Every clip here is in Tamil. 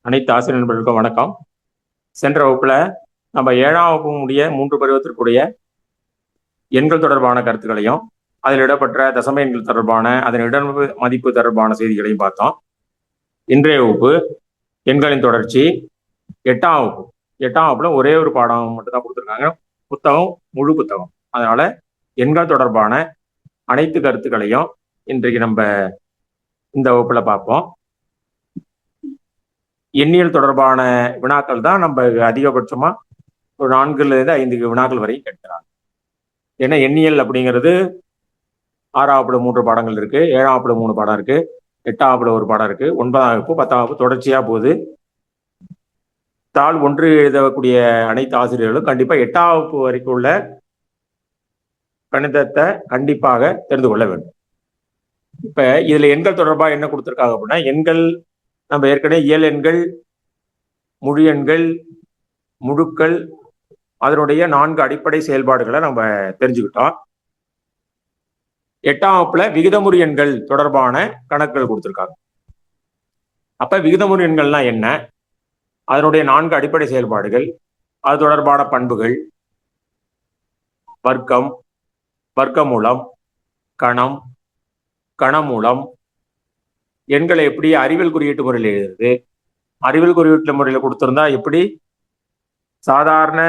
அனைத்து ஆசிரியர் நண்பர்களுக்கும் வணக்கம். சென்ற வகுப்புல நம்ம 7ஆம் வகுப்பு முடிய 3 பருவத்திற்குரிய எண்கள் தொடர்பான கருத்துக்களையும், அதில் இடம்பெற்ற தசம எண்கள் தொடர்பான அதன் இட மதிப்பு தொடர்பான செய்திகளையும் பார்த்தோம். இன்றைய வகுப்பு எண்களின் தொடர்ச்சி 8ஆம் வகுப்பு. 8ஆம் வகுப்புல ஒரே ஒரு பாடம் மட்டும் தான் கொடுத்துருக்காங்க. புத்தகம் முழு புத்தகம். அதனால எண்கள் தொடர்பான அனைத்து கருத்துக்களையும் இன்றைக்கு நம்ம இந்த வகுப்புல பார்ப்போம். எண்ணியல் தொடர்பான வினாக்கள் தான் நம்ம அதிகபட்சமா ஒரு 4 to 5 வினாக்கள் வரை கேட்கிறாங்க. ஏன்னா எண்ணியல் அப்படிங்கிறது 6ஆம் வகுப்புல 3 பாடங்கள் இருக்கு, 7ஆம் வகுப்புல 3 பாடம் இருக்கு, 8ஆம் வகுப்புல ஒரு பாடம் இருக்கு, 9ஆம் வகுப்பு 10ஆம் வகுப்பு தொடர்ச்சியா போகுது. தாள் 1 எழுதக்கூடிய அனைத்து ஆசிரியர்களும் கண்டிப்பா 8ஆம் வகுப்பு வரைக்கும் உள்ள கணிதத்தை கண்டிப்பாக தெரிந்து கொள்ள வேண்டும். இப்ப இதுல எண்கள் தொடர்பா என்ன கொடுத்திருக்காங்க அப்படின்னா, எண்கள் நம்ம ஏற்கனவே இயல் எண்கள், முழு எண்கள், முழுக்கள், அதனுடைய 4 அடிப்படை செயல்பாடுகளை நம்ம தெரிஞ்சுக்கிட்டோம். 8ஆம் வகுப்புல விகிதமுறு எண்கள் தொடர்பான கணக்குகள் கொடுத்திருக்காங்க. அப்ப விகிதமுறு எண்கள்னா என்ன, அதனுடைய 4 அடிப்படை செயல்பாடுகள், அது தொடர்பான பண்புகள், வர்க்கம், வர்க்கமூலம், கணம், கணமூலம், எண்களை எப்படி அறிவியல் குறியீட்டு முறையில் எழுதுறது, அறிவியல் குறியீட்டு முறையில் கொடுத்திருந்தா எப்படி சாதாரண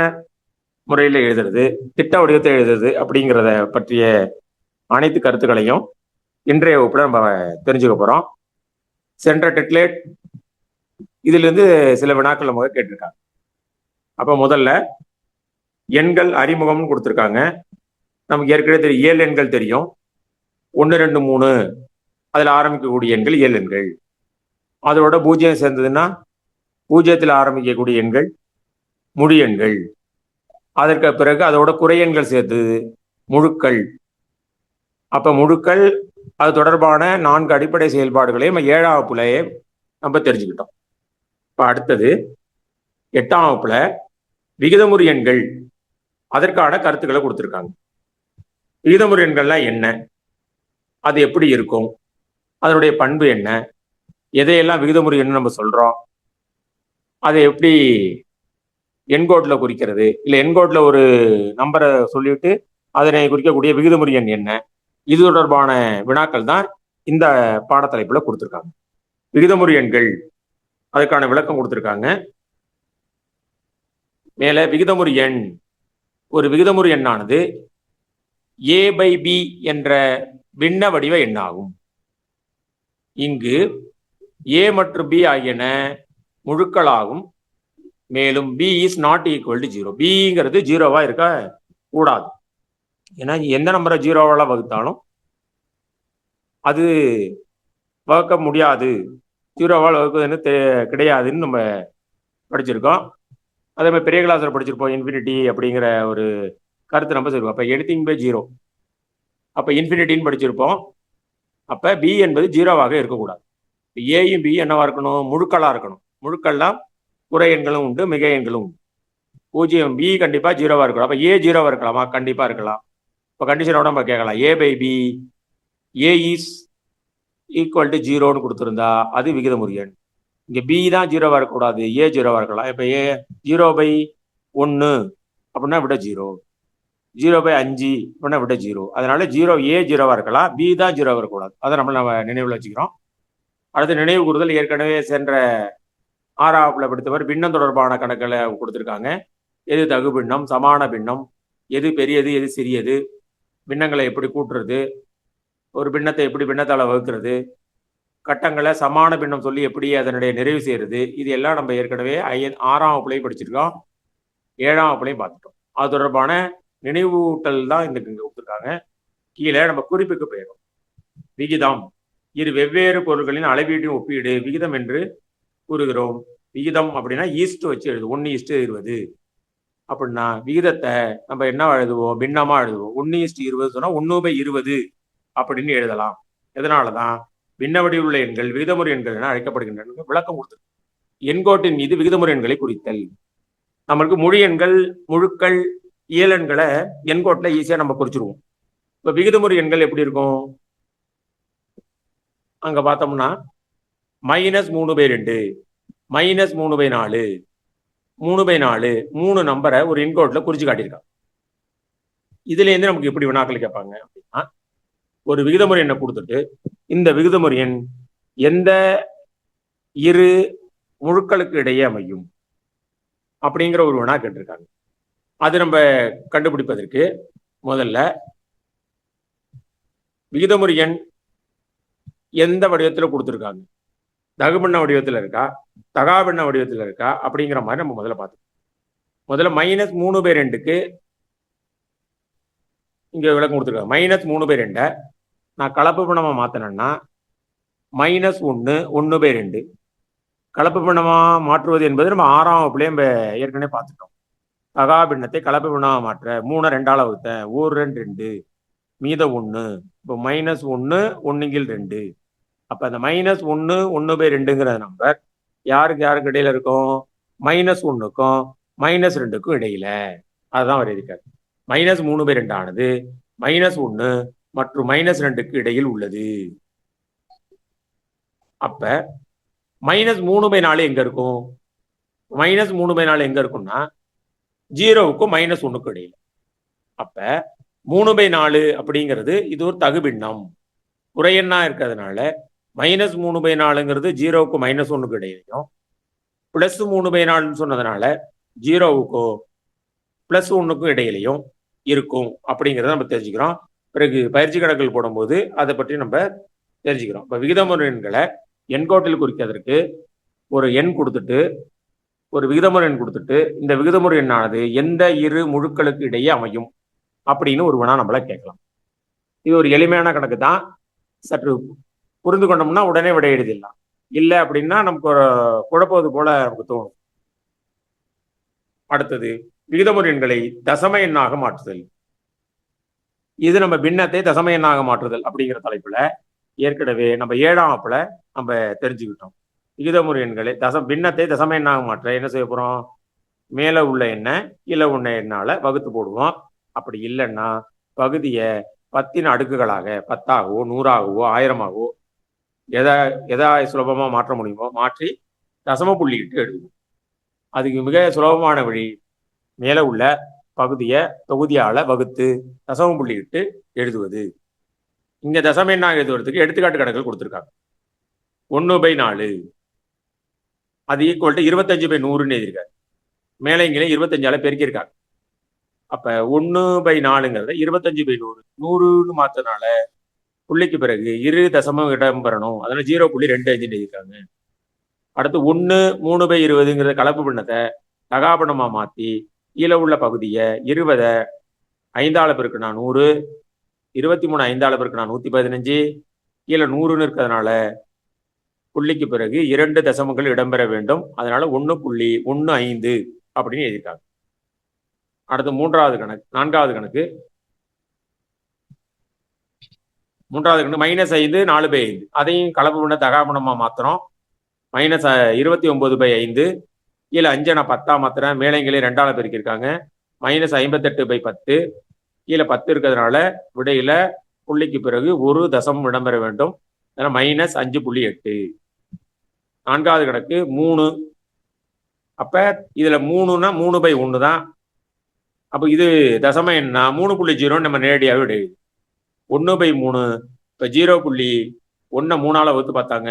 முறையில் எழுதுறது, திட்ட வடிவத்தை எழுதுறது அப்படிங்கிறத பற்றிய அனைத்து கருத்துக்களையும் இன்றைய வகுப்புல நம்ம தெரிஞ்சுக்க போறோம். சென்ற டெட்லேட் இதுல இருந்து சில வினாக்கள் நம்ம கேட்டிருக்காங்க. அப்ப முதல்ல எண்கள் அறிமுகம்னு கொடுத்திருக்காங்க. நமக்கு ஏற்கனவே தெரியும், இயல் எண்கள் தெரியும். 1, 2, 3 அதுல ஆரம்பிக்கக்கூடிய எண்கள் இயல் எண்கள். அதோட 0 சேர்ந்ததுன்னா 0த்தில் ஆரம்பிக்கக்கூடிய எண்கள் முழு எண்கள். அதற்கு பிறகு அதோட குறை எண்கள் சேர்த்தது முழுக்கள். அப்ப முழுக்கள் அது தொடர்பான 4 அடிப்படை செயல்பாடுகளையும் 7ஆம் வகுப்புலயே நம்ம தெரிஞ்சுக்கிட்டோம். இப்ப அடுத்தது 8ஆம் வகுப்புல விகிதமுறு எண்கள், அதற்கான கருத்துக்களை கொடுத்திருக்காங்க. விகிதமுறு எண்கள்லாம் என்ன, அது எப்படி இருக்கும், அதனுடைய பண்பு என்ன, எதையெல்லாம் விகிதமுறு எண் நம்ம சொல்றோம், அதை எப்படி எண்கோட்ல குறிக்கிறது, இல்ல எண்கோட்ல ஒரு நம்பரை சொல்லிட்டு அதனை குறிக்கக்கூடிய விகிதமுறு எண் என்ன, இது தொடர்பான வினாக்கள் தான் இந்த பாடத்தலைப்புல கொடுத்திருக்காங்க. விகிதமுறு எண்கள் அதுக்கான விளக்கம் கொடுத்திருக்காங்க. மேல விகிதமுறு எண், ஒரு விகிதமுறு எண்ணானது a/b என்ற பின்ன வடிவ எண்ணாகும். இங்கு a மற்றும் b ஆகியன முழுக்களாகும். மேலும் b is not equal to 0. bங்கிறது 0வா இருக்க கூடாது. ஏன்னா எந்த நம்பரை 0வால வகுத்தாலும் அது வகுக்க முடியாது, 0வால் வகுக்குதுன்னு கிடையாதுன்னு நம்ம படிச்சிருக்கோம். அதே மாதிரி பெரிய கிளாஸில் படிச்சிருப்போம், இன்ஃபினிட்டி அப்படிங்கிற ஒரு கருத்து நம்ம சொல்லுவோம். அப்போ எனிதிங் பை 0, அப்போ இன்ஃபினிட்டின்னு படிச்சிருப்போம். அப்போ பி என்பது 0வாக இருக்கக்கூடாது. ஏயும் பி என்னவா இருக்கணும், முழுக்களா இருக்கணும். முழுக்கள்லாம் குறை எண்களும் உண்டு, மிக எண்களும் உண்டு. 0 பி கண்டிப்பா 0வா இருக்கணும். அப்போ ஏ 0வா இருக்கலாமா, கண்டிப்பா இருக்கலாம். இப்போ கண்டிஷனோட நம்ம கேட்கலாம், a/b A is equal to 0ன்னு கொடுத்துருந்தா அது விகிதமுறு எண். இங்க பி தான் 0வா இருக்கக்கூடாது, ஏ 0வா இருக்கலாம். இப்போ ஏ 0/1 அப்படின்னா விட 0, 0/5 அப்படின்னா விட 0. அதனால 0 ஏ 0வா இருக்கலாம், பி தான் 0வா இருக்கக்கூடாது. அதை நம்ம நினைவில் வச்சுக்கிறோம். அடுத்து நினைவு கூறுதல், ஏற்கனவே சென்ற 6ஆம் வகுப்புல படித்தவர் பின்னம் தொடர்பான கணக்குகளை கொடுத்துருக்காங்க. எது தகு பின்னம், சமான பின்னம், எது பெரியது எது சிறியது, பின்னங்களை எப்படி கூட்டுறது, ஒரு பின்னத்தை எப்படி பின்னத்தால வகுக்கிறது, கட்டங்களை சமான பின்னம் சொல்லி எப்படி அதனுடைய நிறைவு செய்யறது, இது எல்லாம் நம்ம ஏற்கனவே 6ஆம் வகுப்புலையும் படிச்சிருக்கோம், 7ஆம் வகுப்புலையும் பார்த்துட்டோம். அது தொடர்பான நினைவூட்டல் தான் இந்த கொடுத்துருக்காங்க. கீழே நம்ம குறிப்புக்கு போயிடும். விகிதம், இரு வெவ்வேறு பொருட்களின் அளவீட்டின் ஒப்பீடு விகிதம் என்று கூறுகிறோம். விகிதம் அப்படின்னா ஈஸ்ட் வச்சு எழுதுவோம், 1:20 அப்படின்னா விகிதத்தை நம்ம என்ன எழுதுவோம், பின்னமா எழுதுவோம். 1:20 சொன்னா 1/20 அப்படின்னு எழுதலாம். எதனாலதான் பின்ன வடிவில் உள்ள எண்கள் விகிதமுறு எண்கள் என அழைக்கப்படுகின்றன விளக்கம் கொடுத்தது. எண்கோட்டின் மீது விகிதமுறு எண்களை குறித்தல். நம்மளுக்கு முழு எண்கள், முழுக்கள், இயல் எண்களை எண்கோட்ல ஈஸியா நம்ம குறிச்சிருவோம். இப்ப விகிதமுறு எண்கள் எப்படி இருக்கும், அங்க பார்த்தோம்னா -3/2, -3/4 3/4 3 நம்பரை ஒரு என்கோட்ல குறிச்சு காட்டியிருக்காங்க. இதுல இருந்து நமக்கு எப்படி வினாக்கள் கேட்பாங்க அப்படின்னா, ஒரு விகிதமுறை எண்ணை கொடுத்துட்டு இந்த விகிதமுறை எண் எந்த இரு முழுக்களுக்கு இடையே அமையும் அப்படிங்கிற ஒரு வினா கேட்டிருக்காங்க. அது நம்ம கண்டுபிடிப்பதற்கு முதல்ல விகிதமுறை எண் எந்த வடிவத்தில் கொடுத்துருக்காங்க, தகுபின்ன வடிவத்தில் இருக்கா, தகாபின்ன வடிவத்தில் இருக்கா அப்படிங்கிற மாதிரி நம்ம முதல்ல பார்த்தோம். முதல்ல -3/2க்கு இங்க விளக்கம் கொடுத்துருக்காங்க. -3/2 நான் கலப்பு பின்னமா மாத்தினேன்னா -1 1/2 கலப்பு பின்னமா மாற்றுவது என்பது நம்ம 6ஆம் வகுப்புலயே நம்ம ஏற்கனவே பார்த்துட்டோம். தகா பின்னத்தை கலப்பு பின்னமா மாற்ற 3 2ஆல வகுத்தேன், 1 2 2 மீதம் 1. இப்போ -1 1/2. அப்ப அந்த -1 1/2ங்கிற நம்பர் யாருக்கு யாருக்கு இடையில இருக்கும்? -1க்கும் -2க்கும் இடையில. அதுதான் அவர் எழுதியிருக்காரு. -3/2 ஆனது -1 மற்றும் -2க்கு இடையில் உள்ளது. அப்ப -3/4 எங்க இருக்கும்? -3/4 எங்க இருக்கும்னா 0க்கும் -1க்கும் இடையில. அப்ப 3/4 அப்படிங்கிறது இது ஒரு தகுபின்னம் குறையெண்ணா இருக்கிறதுனால -3/4ங்கிறது 0க்கும் -1க்கும் இடையிலையும், +3/4 சொன்னதுனால 0க்கும் +1க்கும் இடையிலையும் இருக்கும் அப்படிங்கிறத நம்ம தெரிஞ்சுக்கிறோம். பிறகு பயிற்சி கணக்குகள் போடும்போது அதை பற்றி நம்ம தெரிஞ்சுக்கிறோம். இப்போ விகிதமுறை எண்களை எண்கோட்டில் குறிக்கிறதுக்கு ஒரு எண் கொடுத்துட்டு ஒரு விகிதமுறை எண் கொடுத்துட்டு இந்த விகிதமுறை எண்ணானது எந்த இரு முழுக்களுக்கு இடையே அமையும் அப்படின்னு ஒரு வினா நம்மள கேட்கலாம். இது ஒரு எளிமையான கணக்கு தான். சற்று புரிந்து கொண்டோம்னா உடனே விடை எழுதிடலாம். இல்லை அப்படின்னா நமக்கு ஒரு குழப்பவது போல நமக்கு தோணும். அடுத்தது விகிதமுறை எண்களை தசம எண்ணாக மாற்றுதல். இது நம்ம பின்னத்தை தசம எண்ணாக மாற்றுதல் அப்படிங்கிற தலைப்புல ஏற்கனவே நம்ம 7ஆம் வகுப்புல நம்ம தெரிஞ்சுக்கிட்டோம். விகிதமுறை எண்களை பின்னத்தை தசம எண்ணாக மாற்ற என்ன செய்ய போறோம்? மேல உள்ள எண்ணை கீழே உள்ள எண்ணால வகுத்து போடுவோம். அப்படி இல்லைன்னா பகுதியை 10 அடுக்குகளாக 10ஆகவோ 100ஆகவோ 1000ஆகவோ எதா சுலபமா மாற்ற முடியுமோ மாற்றி தசம புள்ளியிட்டு எழுதுவோம். அதுக்கு மிக சுலபமான வழி மேல உள்ள பகுதியை தொகுதியால வகுத்து தசம புள்ளியிட்டு எழுதுவது. இங்க தசம எண்ணாக எழுதுவதற்கு எடுத்துக்காட்டு கணக்குகள் கொடுத்துருக்காங்க. 1/4 அது ஈக்குவல் டு 25/100ன்னு எழுதியிருக்காரு. மேலே இங்கே 25ஆல பெருக்கியிருக்காங்க. அப்ப 1/4ங்கிறத 25/100 100ன்னு மாத்தனால புள்ளிக்கு பிறகு இரு தசமம் இடம் பெறணும். அதனால 0.25 எழுதியிருக்காங்க. அடுத்து 1 3/20ங்கிற கலப்பு பின்னத்தை தகாபின்னமா மாத்தி கீழே உள்ள பகுதியை 20 5ஆல பெருக்குனா 100, 23 5ஆல பெருக்குனா 115, கீழே 100ன்னு இருக்கிறதுனால புள்ளிக்கு பிறகு 2 தசமங்கள் இடம்பெற வேண்டும். அதனால 1.15 அப்படின்னு எழுதியிருக்காங்க. அடுத்து நான்காவது கணக்கு -5 4/5 அதையும் கலப்பு பண்ண தகாபின்னமா மாத்திரம். -29/5 கீழே 5 நான் 10ஆ மாத்திரம். மேலைங்களே 2ஆல பெருக்கியிருக்காங்க. -58/10 கீழே 10 இருக்கிறதுனால விடையில புள்ளிக்கு பிறகு ஒரு தசமம் இடம்பெற வேண்டும். அதனால -5.8. நான்காவது கணக்கு 3. அப்ப இதுல 3ன்னா 3/1 தான். அப்ப இது தசம எண்ணா 3.0 நம்ம நேரடியாக விடை 1/3. இப்ப 0.1 3ஆல வகுத்து பார்த்தாங்க,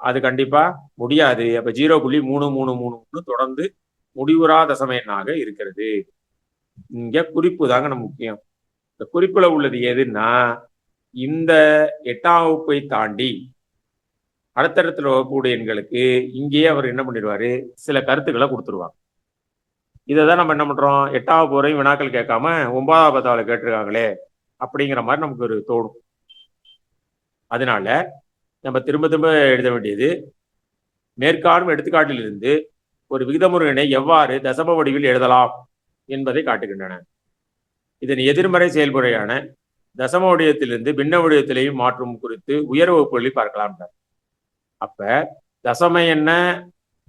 அது கண்டிப்பா முடியாது. அப்ப 0.3333 தொடர்ந்து முடிவுறா தசம எண்ணாக இருக்கிறது. இங்க குறிப்பு தாங்க நம்ம முக்கியம். இந்த குறிப்புல உள்ளது எதுன்னா, இந்த 8ஆம் வகுப்பை தாண்டி அடுத்தடுத்த வகுப்புடைய எண்களுக்கு இங்கேயே அவர் என்ன பண்ணிடுவாரு, சில கருத்துக்களை கொடுத்துருவாங்க. இதை தான் நம்ம என்ன பண்றோம், 8ஆம் வகுப்பு வரையும் வினாக்கள் கேட்காம 9ஆம் 10ஆவது கேட்டிருக்காங்களே அப்படிங்கிற மாதிரி நமக்கு ஒரு தோணும். அதனால நம்ம திரும்ப திரும்ப எழுத வேண்டியது, மேற்காணும் எடுத்துக்காட்டிலிருந்து ஒரு விகிதமுறை எண்ணை எவ்வாறு தசம வடிவில் எழுதலாம் என்பதை காட்டுகின்றன. இதன் எதிர்மறை செயல்முறையான தசம வடிவத்திலிருந்து பின்ன வடிவத்திலையும் மாற்றும் குறித்து உயர் வகுப்புகளில் பார்க்கலாம். அப்ப தசம எண்ண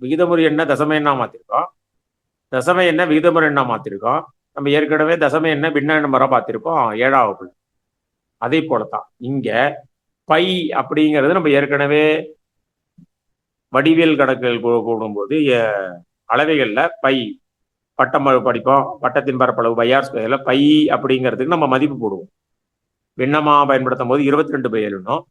விகிதமுறை எண்ண தசம எண்ணா மாத்திருக்கோம், தசம எண்ண விகிதமுறை எண்ணா மாத்திருக்கோம். நம்ம ஏற்கனவே தசம எண்ண பின்ன எண்ண முறை பார்த்திருப்போம் 7ஆம் வகுப்புல. அதே போலத்தான் இங்க பை அப்படிங்கிறது நம்ம ஏற்கனவே வடிவியல் கணக்குகள் கூடும்போது அளவைகளில் பை பட்டம் படிப்போம், பட்டத்தின் பரப்பளவு பையார் ஸ்கொயரில் பை அப்படிங்கிறதுக்கு நம்ம மதிப்பு போடுவோம். பின்னமாக பயன்படுத்தும் போது 22/7ன்னும்,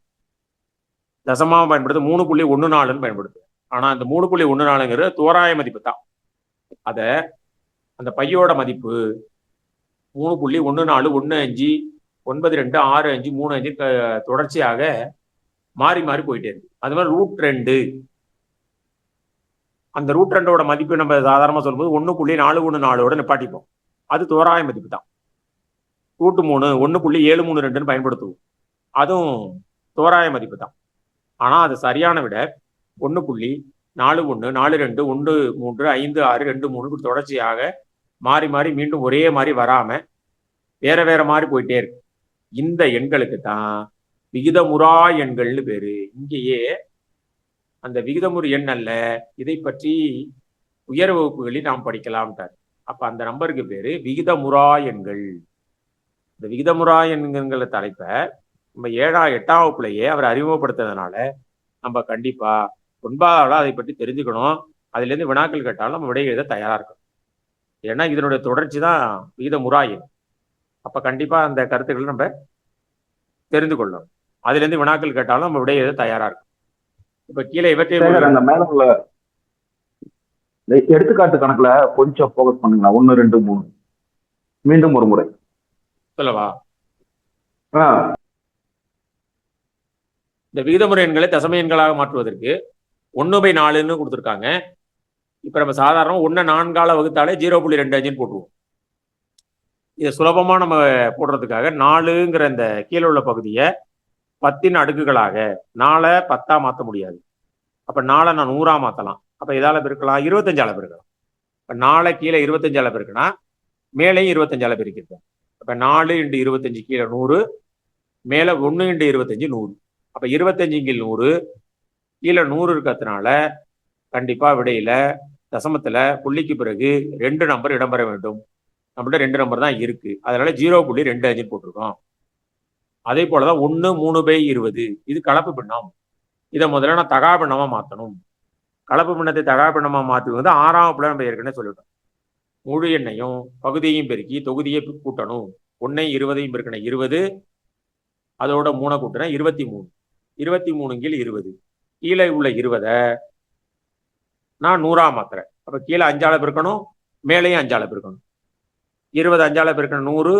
தசமாக பயன்படுத்த 3.14ன்னு பயன்படுத்துவோம். ஆனால் அந்த 3.14ங்கிறது தோராய மதிப்பு தான். அதை அந்த பையோட மதிப்பு 3.14, 15, 9, 2, 6, 5, 3, 5 தொடர்ச்சியாக மாறி மாறி போயிட்டே இருக்கு. அது மாதிரி √2, அந்த √2ஓட மதிப்பு நம்ம சாதாரணமாக சொல்லும்போது 1.414ஓட நிப்பாட்டிப்போம். அது தோராய மதிப்பு தான். √3 1.732ன்னு பயன்படுத்துவோம். அதுவும் தோராய மதிப்பு தான். ஆனால் அது சரியான விட 1.41, 42, 1, 3, 5, 6, 2, 3 தொடர்ச்சியாக மாறி மாறி மீண்டும் ஒரே மாதிரி வராம வேற வேற மாதிரி போயிட்டே இருக்கு. இந்த எண்களுக்கு தான் விகிதமுறா எண்கள்னு பேரு. இங்கேயே அந்த விகிதமுறு எண் அல்ல, இதை பற்றி உயர் வகுப்புகளில் நாம் படிக்கலாம்ட்டார். அப்ப அந்த நம்பருக்கு பேரு விகிதமுறா எண்கள். இந்த விகிதமுறா எண்கிற தலைப்பை நம்ம 8ஆம் வகுப்புலையே அவர் அறிமுகப்படுத்துறதுனால நம்ம கண்டிப்பா 9ஆவது அதை பற்றி தெரிஞ்சுக்கணும். அதுல இருந்து வினாக்கள் கேட்டாலும் நம்ம விடை எழுத தயாரா இருக்கணும். ஏன்னா இதனுடைய தொடர்ச்சி தான் விகிதமுறா எண். அப்ப கண்டிப்பா அந்த கருத்துக்களை நம்ம தெரிந்து கொள்ளணும். அதுல இருந்து வினாக்கள் கேட்டாலும் நம்ம விடை எழுத தயாரா இருக்கும். இப்ப கீழே இவற்றை அந்த மேல உள்ள எடுத்துக்காட்டு கணக்குல கொஞ்சம் போக்கஸ் பண்ணுங்களா? 1, 2, 3 மீண்டும் ஒரு முறை சொல்லவா? இந்த விகிதமுறை எண்களை தசம எண்களாக மாற்றுவதற்கு 1/4ன்னு கொடுத்துருக்காங்க. இப்ப நம்ம சாதாரண 1 4ஆல வகுத்தாலே 0.25ன்னு போட்டுருவோம். இதை சுலபமா நம்ம போடுறதுக்காக 4ங்கிற இந்த கீழே உள்ள பகுதியை 10ன் அடுக்குகளாக 4 10ஆ மாற்ற முடியாது. அப்ப 4 நான் 100ஆ மாத்தலாம். அப்ப இதால பெருக்கலாம், 25ஆல பெருக்கலாம். இப்ப 4 கீழே 25ஆல பெருக்குனா மேலையும் 25ஆல பெருக்கிருக்கோம். அப்ப 4 × 25 கீழே 100, மேல 1 × 25 100. அப்ப 25/100 கீழே 100 இருக்கிறதுனால கண்டிப்பா விடையில தசமத்துல புள்ளிக்கு பிறகு 2 நம்பர் இடம்பெற வேண்டும். நம்மள்ட்ட 2 நம்பர் தான் இருக்கு, அதனால 0.25 போட்டிருக்கோம். அதே போலதான் 1 3/20, இது கலப்பு பின்னம். இதை முதல்ல நான் தகா பின்னமா மாற்றணும். கலப்பு பின்னத்தை தகா பின்னமா மாற்றுவது 6ஆம் வகுப்புல நம்ம ஏற்கனவே சொல்லிட்டோம். முழு எண்ணையும் பகுதியையும் பெருக்கி தொகுதியை கூட்டணும். 1 20 பெருக்கின 20, அதோட 3 கூட்டினா 23, 23/20. கீழே உள்ள 20 நான் 100ஆ மாத்துறேன். அப்ப கீழே 5ஆல பெருக்கணும், மேலையும் 5ஆல பெருக்கணும். 20 5ஆல பெருக்கணும் 100,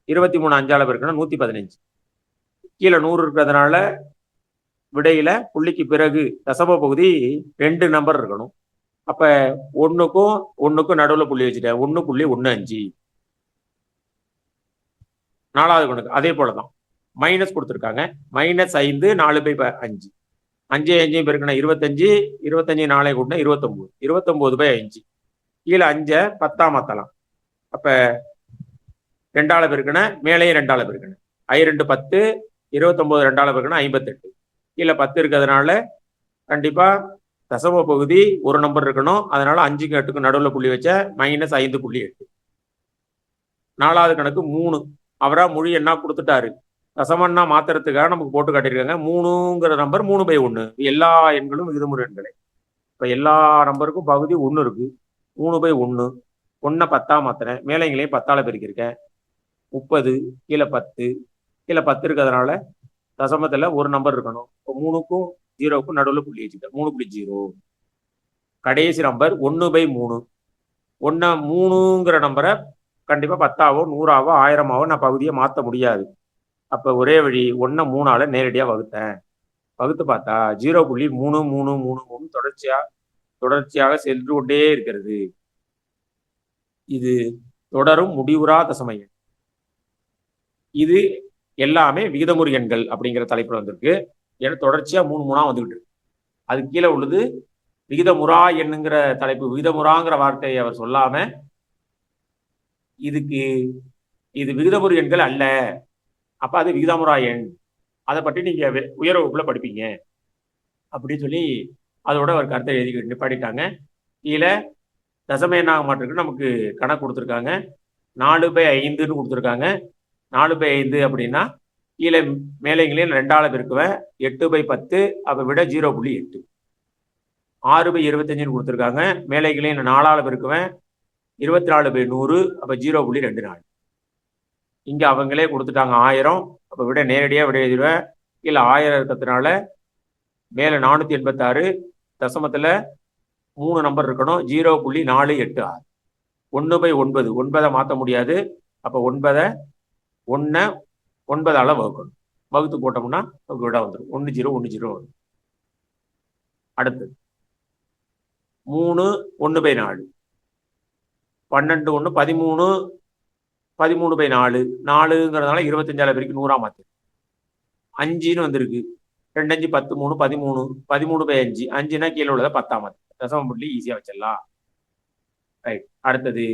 23 5ஆல பெருக்கணும் 115. கீழே 100 இருக்கிறதுனால விடையில புள்ளிக்கு பிறகு தசம பகுதி 2 நம்பர் இருக்கணும். அப்ப 1க்கும் நடுவில் புள்ளி வச்சுட்டேன், 1.15. 4வது கணக்கு அதே போலதான் மைனஸ் கொடுத்துருக்காங்க. -5 4/5, 5 5 பெருக்கினா 25, 25 4 கூட்டினா 29, 29/5. கீழே 5 10ஆ மாத்தலாம். அப்ப 2ஆல பெருக்கின மேலையும் 2ஆல பெருக்கின 2 10, 29 2ஆல பெருக்கினா 58. கீழே 10 இருக்கிறதுனால கண்டிப்பா தசம பகுதி ஒரு நம்பர் இருக்கணும். அதனால 5க்கும் 8க்கும் நடுவில் புள்ளி வச்ச -5.8. 4வது கணக்கு 3. அவரா மொழி என்ன கொடுத்துட்டாரு, தசமன்னா மாத்திரத்துக்காக நமக்கு போட்டு காட்டியிருக்காங்க. 3ங்கிற நம்பர் 3/1. எல்லா எண்களும் விகிதமுறு எண்களே. இப்ப எல்லா நம்பருக்கும் பகுதி 1 இருக்கு. 3/1, 1 10ஆ மாத்திரேன், மேலைங்களையும் 10ஆல பெருக்கியிருக்கேன். 30, கீழே 10, கீழே 10 இருக்கிறதுனால தசமத்துல ஒரு நம்பர் இருக்கணும். இப்போ 3க்கும் 0க்கும் நடுவில் புள்ளி வச்சுட்டேன், 3.0. கடைசி நம்பர் 1/3. 1 3ங்கிற நம்பரை கண்டிப்பா 10ஆவோ 100ஆவோ 1000ஆவோ நான் பகுதியை மாற்ற முடியாது. அப்ப ஒரே வழி 1 3ஆல நேரடியா வகுத்தேன். வகுத்து பார்த்தா 0.3333 தொடர்ச்சியாக சென்று கொண்டே இருக்கிறது. இது தொடரும் முடிவுறா தசம எண். இது எல்லாமே விகிதமுறு எண்கள் அப்படிங்கிற தலைப்புல வந்திருக்கு. ஏன்னா தொடர்ச்சியா 3 3ஆ வந்துகிட்டு இருக்கு. அது கீழே உள்ளது விகிதமுறா எண்ணுங்கிற தலைப்பு. விகிதமுறாங்கிற வார்த்தையை அவர் சொல்லாம இது விகிதமுறு எண்கள் அல்ல, அப்ப அது விகிதமுறா எண், அதை பற்றி நீங்க உயர் வகுப்புல படிப்பீங்க அப்படின்னு சொல்லி அதோட ஒரு கருத்தை எழுதி நிப்பாட்டிட்டாங்க. கீழே தசம எண்ணாக மாற்றுக்கு நமக்கு கணக்கு கொடுத்துருக்காங்க. 4/5ன்னு கொடுத்துருக்காங்க. 4/5 அப்படின்னா கீழே மேலைங்களையும் 2ஆல பெருக்குவேன், 8/10. அப்ப விட 0.8. 6/25 கொடுத்துருக்காங்க. மேலைகளையும் 4ஆல் பெருக்குவேன், 24/100, அப்போ 0.24. இங்க அவங்களே கொடுத்துட்டாங்க 1000. அப்போ விட நேரடியாக விட எழுதிடுவேன். கீழே 1000 இருக்கிறதுனால மேலே 486, தசமத்தில் 3 நம்பர் இருக்கணும், 0.486. 1/9, 9 மாற்ற முடியாது. அப்போ 9 9ஆல் வகுக்கணும். வகுத்து போட்டோம்னா விட வந்துடும், 1010 வரும். அடுத்து 3 1/4, 12 1 13, 13/4, 4ங்கிறதுனால 25ஆல் பெருக்கி 100ஆ மாற்றி 5ன்னு வந்திருக்கு. 2 5 10 3 13, 13/5, 5னா கீழே உள்ளதை 10ஆ மாற்றி தசம புள்ளி ஈஸியாக வச்சிடலாம். ரைட். அடுத்தது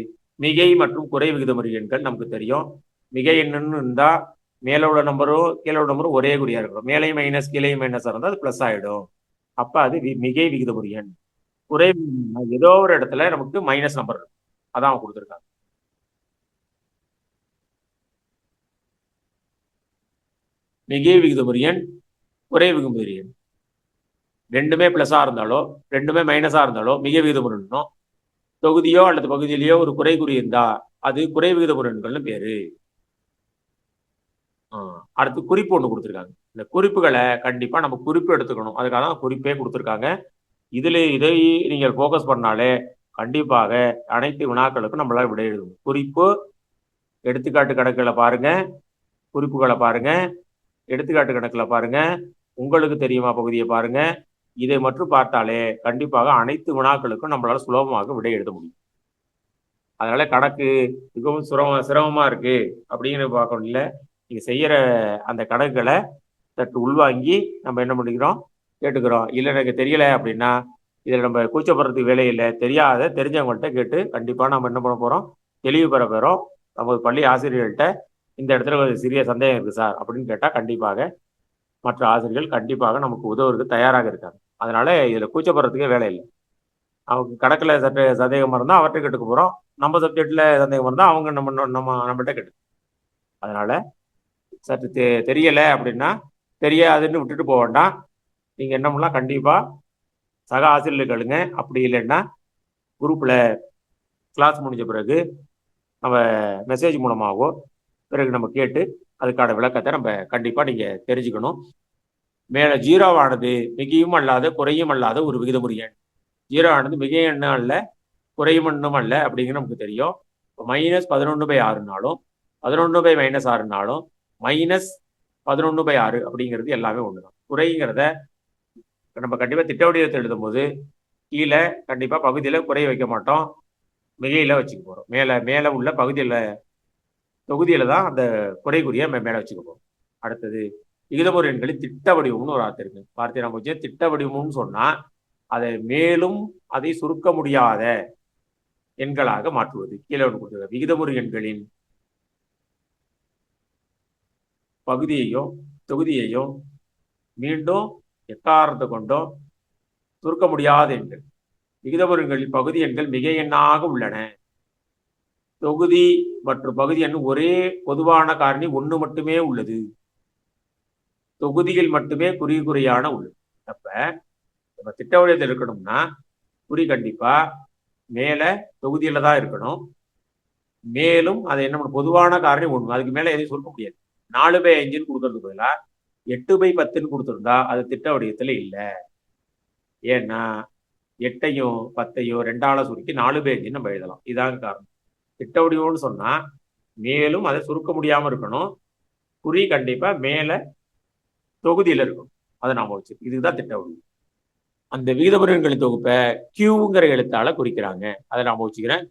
மிகை மற்றும் குறை விகிதமுறை எண்கள் நமக்கு தெரியும். மிகை எண்ணுன்னு இருந்தால் மேலே உள்ள நம்பரும் கீழே உள்ள நம்பரும் ஒரே குறியா இருக்கணும். மேலையும் மைனஸ் கீழையும் மைனஸ் இருந்தால் அது ப்ளஸ் ஆகிடும். அப்போ அது மிகை விகிதமுறை எண். குறை ஏதோ ஒரு இடத்துல நமக்கு மைனஸ் நம்பர் இருக்கும், அதான் கொடுத்துருக்காங்க. மிகை விகிதமுறை எண், குறை விகிதமுறை எண் ரெண்டுமே பிளஸா இருந்தாலோ ரெண்டுமே மைனஸா இருந்தாலோ மிகை விகிதமுறை எண்ணும். தொகுதியோ அல்லது பகுதியிலேயோ ஒரு குறை குறி இருந்தா அது குறை விகிதமுறை எண்கள்னு பேரு. அடுத்து குறிப்பு ஒன்று கொடுத்துருக்காங்க. இந்த குறிப்புகளை கண்டிப்பா நம்ம குறிப்பு எடுத்துக்கணும். அதுக்காக தான் குறிப்பே கொடுத்துருக்காங்க. இதை நீங்கள் ஃபோக்கஸ் பண்ணாலே கண்டிப்பாக அனைத்து வினாக்களுக்கும் நம்மளால விடை எழுதணும். குறிப்பு, எடுத்துக்காட்டு கணக்குகளை பாருங்க, குறிப்புகளை பாருங்க, எடுத்துக்காட்டு கணக்குல பாருங்க, உங்களுக்கு தெரியுமா பகுதியை பாருங்க. இதை மட்டும் பார்த்தாலே கண்டிப்பாக அனைத்து வினாக்களுக்கும் நம்மளால சுலபமாக விடை எழுத முடியும். அதனால கணக்கு மிகவும் சிரமமா இருக்கு அப்படின்னு பார்க்கணும் இல்லை. நீங்க செய்யற அந்த கணக்குகளை சற்று உள்வாங்கி நம்ம என்ன பண்ணிக்கிறோம், கேட்டுக்கிறோம். இல்லை எனக்கு தெரியல அப்படின்னா இதில் நம்ம கூச்சப்படுறதுக்கு வேலை இல்லை. தெரிஞ்சவங்கள்ட்ட கேட்டு கண்டிப்பாக நம்ம என்ன பண்ண போகிறோம், தெளிவு பெற போகிறோம். நமது பள்ளி ஆசிரியர்கள்ட்ட இந்த இடத்துல ஒரு சிறிய சந்தேகம் இருக்குது சார் அப்படின்னு கேட்டால் கண்டிப்பாக மற்ற ஆசிரியர்கள் கண்டிப்பாக நமக்கு உதவுறதுக்கு தயாராக இருக்காங்க. அதனால இதில் கூச்சப்படுறதுக்கே வேலை இல்லை. அவங்க கணக்கில் சற்று சந்தேகமாக இருந்தால் அவர்கிட்ட கேட்டுக்க போகிறோம். நம்ம சப்ஜெக்டில் சந்தேகமாக இருந்தால் அவங்க நம்மள்கிட்ட கேட்டு. அதனால சற்று தெரியலை அப்படின்னா தெரியாதுன்னு விட்டுட்டு போக வேண்டாம். நீங்கள் என்ன பண்ணலாம், கண்டிப்பாக சக ஆசிரியர்களுங்க. அப்படி இல்லைன்னா குரூப்பில் கிளாஸ் முடிஞ்ச பிறகு நம்ம மெசேஜ் மூலமாகவோ பிறகு நம்ம கேட்டு அதுக்கான விளக்கத்தை நம்ம கண்டிப்பாக நீங்கள் தெரிஞ்சுக்கணும். மேலே 0ஆனது மிகையும் அல்லாத குறையும் அல்லாத ஒரு விகிதமுறை எண். 0ஆனது மிகை எண்ணும் அல்ல குறையும் எண்ணும் அல்ல அப்படிங்கிற நமக்கு தெரியும். -11/6னாலும் 11/-6னாலும் -11/6 அப்படிங்கிறது எல்லாமே ஒன்று தான். குறைங்கிறத நம்ம கண்டிப்பாக திட்ட வடிவத்தை எழுதும் போது கீழே கண்டிப்பாக பகுதியில் குறை வைக்க மாட்டோம், மிகையில் வச்சுக்க போகிறோம். மேலே உள்ள தொகுதியில் தான் அந்த குறைக்குரிய மேலே வச்சுக்க போகிறோம். அடுத்தது விகிதமுறை எண்களில் திட்ட வடிவம்னு ஒரு வார்த்தை இருக்கு. வார்த்தை நம்ம வச்சு திட்ட வடிவம்னு சொன்னால் அதை மேலும் அதை சுருக்க முடியாத எண்களாக மாற்றுவது. கீழே ஒன்று கொடுத்துருக்க விகிதமுறை எண்களின் பகுதியையும் தொகுதியையும் மீண்டும் எக்காரணத்தை கொண்டும் சுருக்க முடியாத எண்கள். விகிதமுறை எண்களில் பகுதி எண்கள் மிகை எண்ணாக உள்ளன. தொகுதி மற்றும் பகுதி எண் ஒரே பொதுவான காரணி 1 மட்டுமே உள்ளது. தொகுதியில் மட்டுமே குறியான உள்ளது. அப்ப நம்ம திட்ட வடிவத்தில் இருக்கணும்னா குறி கண்டிப்பா மேல தொகுதியில தான் இருக்கணும். மேலும் அதை என்ன பொதுவான காரணி 1, அதுக்கு மேல எதையும் சுருக்க முடியாது. 4/5 கொடுக்கறதுக்கு பதிலாக 8/10 கொடுத்துருந்தா அது திட்ட வடிவத்தில் இல்லை. ஏன்னா 8ஐயும் 10ஐயும் 2ஆல சுருக்கி 4/5 நம்ம எழுதலாம். இதாங்க காரணம். திட்ட வடிவம்னு சொன்னா மேலும் அதை சுருக்க முடியாம இருக்கணும். குறி கண்டிப்பா மேல தொகுதியில இருக்கணும். அதை நாம வச்சு இதுதான் திட்ட வடிவம். அந்த விகிதமுறை எண்களின் தொகுப்பை கியூங்கிற எழுத்தால குறிக்கிறாங்க. அதை நாம வச்சுக்கிறேன்.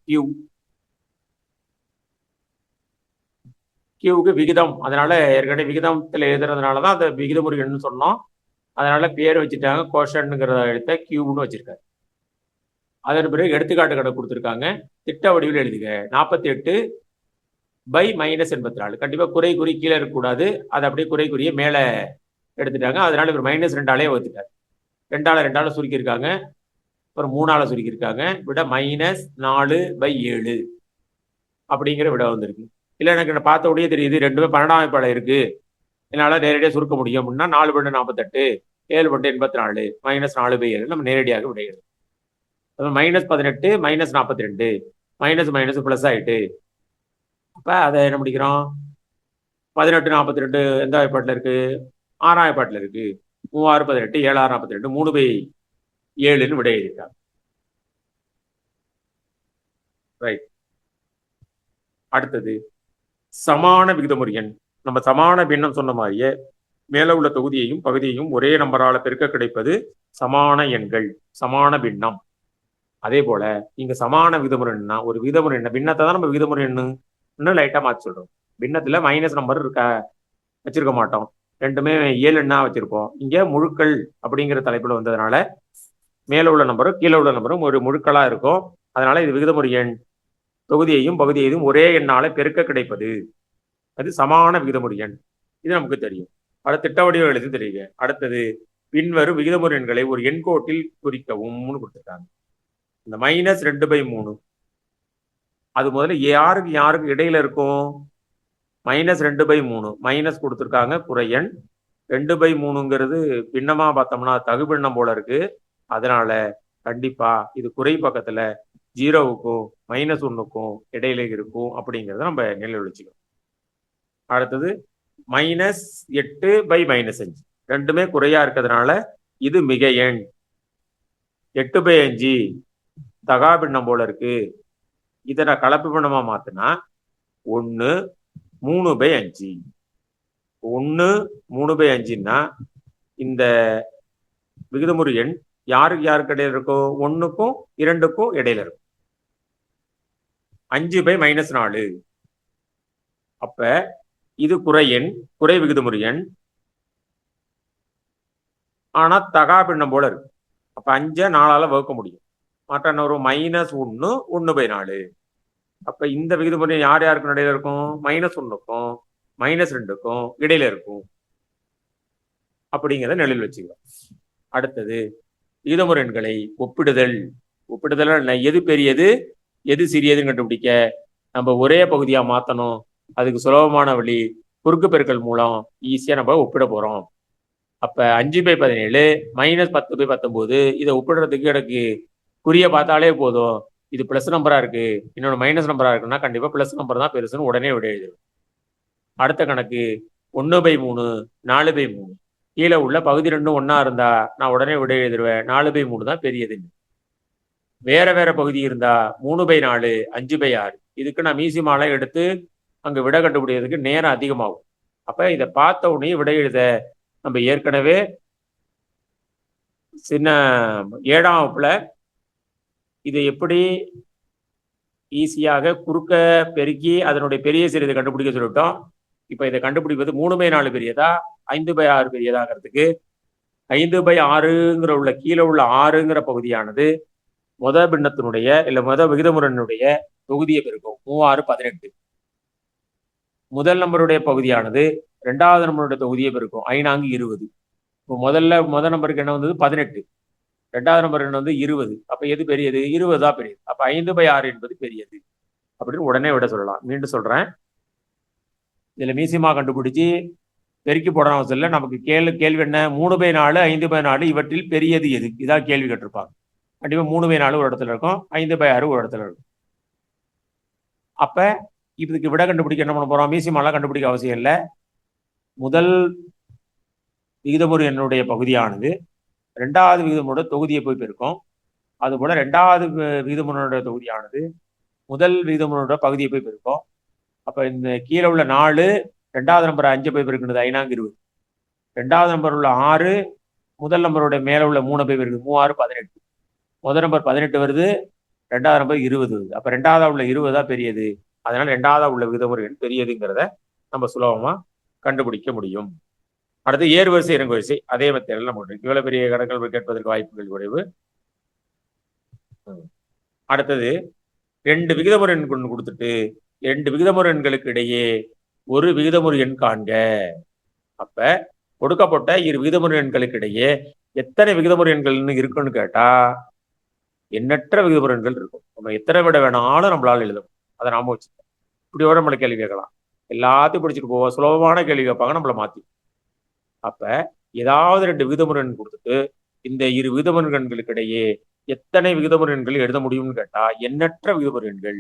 கியூவுக்கு விகிதம், அதனால ஏற்கனவே விகிதத்தில் எழுதுறதுனாலதான் அந்த விகிதமுறை எண்ணு சொன்னோம். அதனால பேர் வச்சுட்டாங்க, கோஷன்ங்கிற எழுத்த கியூன்னு வச்சிருக்காரு. அதன் பிறகு எடுத்துக்காட்டு கணக்கு கொடுத்துருக்காங்க. திட்ட வடிவில் எழுதுக. 48/-84. கண்டிப்பா குறை குறி கீழே இருக்கக்கூடாது. அது அப்படியே குறை குறிய மேல எடுத்துட்டாங்க. அதனால இவர் -2ஆலே வகுத்துட்டார். 2ஆல சுருக்கியிருக்காங்க, அப்புறம் 3ஆல சுருக்கியிருக்காங்க. விட -4/7 அப்படிங்கிற விட வந்திருக்கு. இல்லை எனக்கு பார்த்த உடனே தெரியுது ரெண்டுமே 12ஆம் அமைப்பாள இருக்கு, என்னால நேரடியாக சுருக்க முடியும் அப்படின்னா 4/48, 7/84, -4/7 நம்ம நேரடியாக விடையிடும். -18 -42 மைனஸ் மைனஸ் பிளஸ் ஆயிட்டு. அப்ப அதை என்ன பண்ணிக்கிறோம்? 18 42 எந்த வாய்ப்பாட்டில் இருக்கு? 6ஆம் வாய்ப்பாட்டில் இருக்கு. 3 6 18 7 6 42 3/7ன்னு விடை எழுதிட்டாங்க. ரைட். அடுத்தது சமான விகிதமுறு எண். நம்ம சமான பின்னம் சொன்ன மாதிரியே மேல உள்ள தொகுதியையும் பகுதியையும் ஒரே நம்பரால பெருக்க கிடைப்பது சமான எண்கள், சமான பின்னம். அதே போல இங்க சமான விகிதமுறு எண்ணா ஒரு விகிதமுறு எண்ண பின்னத்தை தான் நம்ம விகிதமுறு எண்ணு இன்னும் லைட்டா மாற்றி சொல்றோம். பின்னத்துல மைனஸ் நம்பர் இருக்க வச்சிருக்க மாட்டோம், ரெண்டுமே இயல் எண்ணா வச்சிருப்போம். இங்க முழுக்கள் அப்படிங்கிற தலைப்புல வந்ததுனால மேல உள்ள நம்பரும் கீழே உள்ள நம்பரும் ஒரு முழுக்களா இருக்கும். அதனால இது விகிதமுறு எண். தொகுதியையும் பகுதியையும் ஒரே எண்ணால பெருக்க கிடைப்பது அது சமான விகிதமுறு எண். இது நமக்கு தெரியும். அதை திட்ட வடிவம் எழுதி தெரியுங்க. அடுத்தது பின்வரும் விகிதமுறு எண்களை ஒரு எண்கோட்டில் குறிக்கவும் கொடுத்துருக்காங்க. இந்த -2/3 அது முதல்ல யாருக்கு யாருக்கு இடையில இருக்கும்? -2/3 மைனஸ் கொடுத்துருக்காங்க, குறையன். 2/3ங்கிறது பின்னமா பார்த்தோம்னா தகுபின்னம் போல இருக்கு. அதனால கண்டிப்பா இது குறை பக்கத்துல 0க்கும் -1க்கும் இடையில இருக்கும் அப்படிங்கிறத நம்ம நினைவில் வச்சுக்கணும். அடுத்தது -8/-5 ரெண்டுமே குறையா இருக்கிறதுனால இது மிக எண். 8/5 தகா பின்னம் போல இருக்கு. இதை நான் கலப்பு பின்னமா மாத்தினா 1 3/5. 1 3/5ன்னா இந்த விகிதமுறு எண் யாருக்கு யாருக்கு இடையில இருக்கும்? 1க்கும் 2க்கும் இடையில இருக்கும். 5/-4. அப்ப இது குறை எண், குறை விகிதமுறு எண். ஆனா தகா பின்னம் போல இருக்கு. அப்ப 5 4ஆல வகுக்க முடியும். மற்ற என்ன வரும்? -1 1/4. அப்ப இந்த விகிதமுறை யார் யாருக்கு இடையில இருக்கும்? -1க்கும் -2க்கும் இடையில இருக்கும் அப்படிங்கிறத நிலையில் வச்சுக்கலாம். அடுத்தது விகிதமுறு எண்களை ஒப்பிடுதல். ஒப்பிடுதல் எது பெரியது எது சிறியதுன்னு கண்டுபிடிக்க நம்ம ஒரே பகுதியா மாத்தணும். அதுக்கு சுலபமான வழி குறுக்கு பெருக்கல் மூலம் ஈஸியா நம்ம ஒப்பிட போறோம். அப்ப 5/17 -10/19 இதை ஒப்பிடுறதுக்கு எனக்கு குறிய பார்த்தாலே போதும். இது பிளஸ் நம்பரா இருக்கு, இன்னொன்று மைனஸ் நம்பரா இருக்குன்னா கண்டிப்பா பிளஸ் நம்பர் தான் பெருசுன்னு உடனே விட எழுதுவேன். அடுத்த கணக்கு 1/3 4/3. கீழே உள்ள பகுதி ரெண்டும் ஒன்னா இருந்தா நான் உடனே விட எழுதுருவேன், 4/3 தான் பெரியதுன்னு. வேற வேற பகுதி இருந்தா 3/4 5/6. இதுக்கு நான் மீசி மாலை எடுத்து அங்க விட கண்டுபிடிக்கிறதுக்கு நேரம் அதிகமாகும். அப்ப இதை பார்த்த உடனே விட எழுத நம்ம ஏற்கனவே சின்ன 7ஆம் வகுப்புல இதை எப்படி ஈஸியாக குறுக்க பெருக்கி அதனுடைய பெரிய சிறியதை கண்டுபிடிக்க சொல்லிட்டோம். இப்ப இதை கண்டுபிடிப்பது 3/4 பெரியதா 5/6 பெரியதாகிறதுக்கு 5/6ங்கிற உள்ள கீழே உள்ள 6ங்கிற பகுதியானது முத பின்னத்தினுடைய இல்ல முத விகிதமுறையினுடைய தொகுதியை பெருக்கும். 3 6 18. முதல் நம்பருடைய பகுதியானது 2வது நம்பருடைய தொகுதியை பெருக்கும். 5 4 20. இப்போ முதல் நம்பருக்கு என்ன வந்தது? 18. 2வது நம்பர் என்ன வந்து 20. அப்ப எது பெரியது? 20 தான் பெரியது. அப்ப 5/6 என்பது பெரியது அப்படின்னு உடனே விட சொல்லலாம். மீண்டும் சொல்றேன், இதுல மீசிமா கண்டுபிடிச்சு பெருக்கி போடணும் அவசியம் இல்லை. நமக்கு கேள்வி என்ன? 3/4 5/4 இவற்றில் பெரியது எது? இதான் கேள்வி கேட்டிருப்பாங்க. கண்டிப்பா 3/4 ஒரு இடத்துல இருக்கும், 5/6 ஒரு இடத்துல இருக்கும். அப்ப இதுக்கு விட கண்டுபிடிக்க என்ன பண்ண போறோம்? மீசிமாலாம் கண்டுபிடிக்க அவசியம் இல்லை. முதல் விகிதமுறு என்னுடைய பகுதியானது 2வது விகிதமுறை தொகுதியை போய் பெருக்கும். அதுபோல 2வது விகிதமுறையுடைய தொகுதியானது முதல் விகிதமுறையோட பகுதியை போய் பெருக்கும். அப்ப இந்த கீழே உள்ள 4 2வது நம்பர் 5 போய் பெருக்குனது 5 4 20. 2வது நம்பர் உள்ள 6 முதல் நம்பருடைய மேல உள்ள 3 போய் பெருக்குது 3 6 18. முதல் நம்பர் 18 வருது, 2வது நம்பர் 20 வருது. அப்ப 2வது உள்ள 20 தான் பெரியது. அதனால 2வது உள்ள விகிதமுறை பெரியதுங்கிறத நம்ம சுலபமா கண்டுபிடிக்க முடியும். அடுத்து ஏறுவரிசை இறங்குவரிசை அதே மெத்தடில் நம்ம இவ்வளவு பெரிய கணக்குகள் கேட்பதற்கு வாய்ப்புகள் குறைவு. அடுத்தது 2 விகிதமுறை எண் கொண்டு கொடுத்துட்டு 2 விகிதமுறை எண்களுக்கு இடையே ஒரு விகிதமுறை எண் காண்க. அப்ப கொடுக்கப்பட்ட இரு விகிதமுறை எண்களுக்கு இடையே எத்தனை விகிதமுறை எண்கள் இருக்குன்னு கேட்டா எண்ணற்ற விகிதமுறை எண்கள் இருக்கும். நம்ம எத்தனை விட வேணாலும் நம்மளால எழுதணும். அதை நாம வச்சுக்கோம். இப்படியோட நம்மளை கேள்வி கேட்கலாம். எல்லாத்தையும் படிச்சுட்டு போவோம், சுலபமான கேள்வி கேட்பாங்க, நம்மளை மாத்தி. அப்ப ஏதாவது 2 விகிதமுறை எண் கொடுத்துட்டு இந்த இரு விகிதமுறை எண்களுக்கு இடையே எத்தனை விகிதமுறு எண்கள் எழுத முடியும்னு கேட்டா எண்ணற்ற விகிதமுறு எண்கள்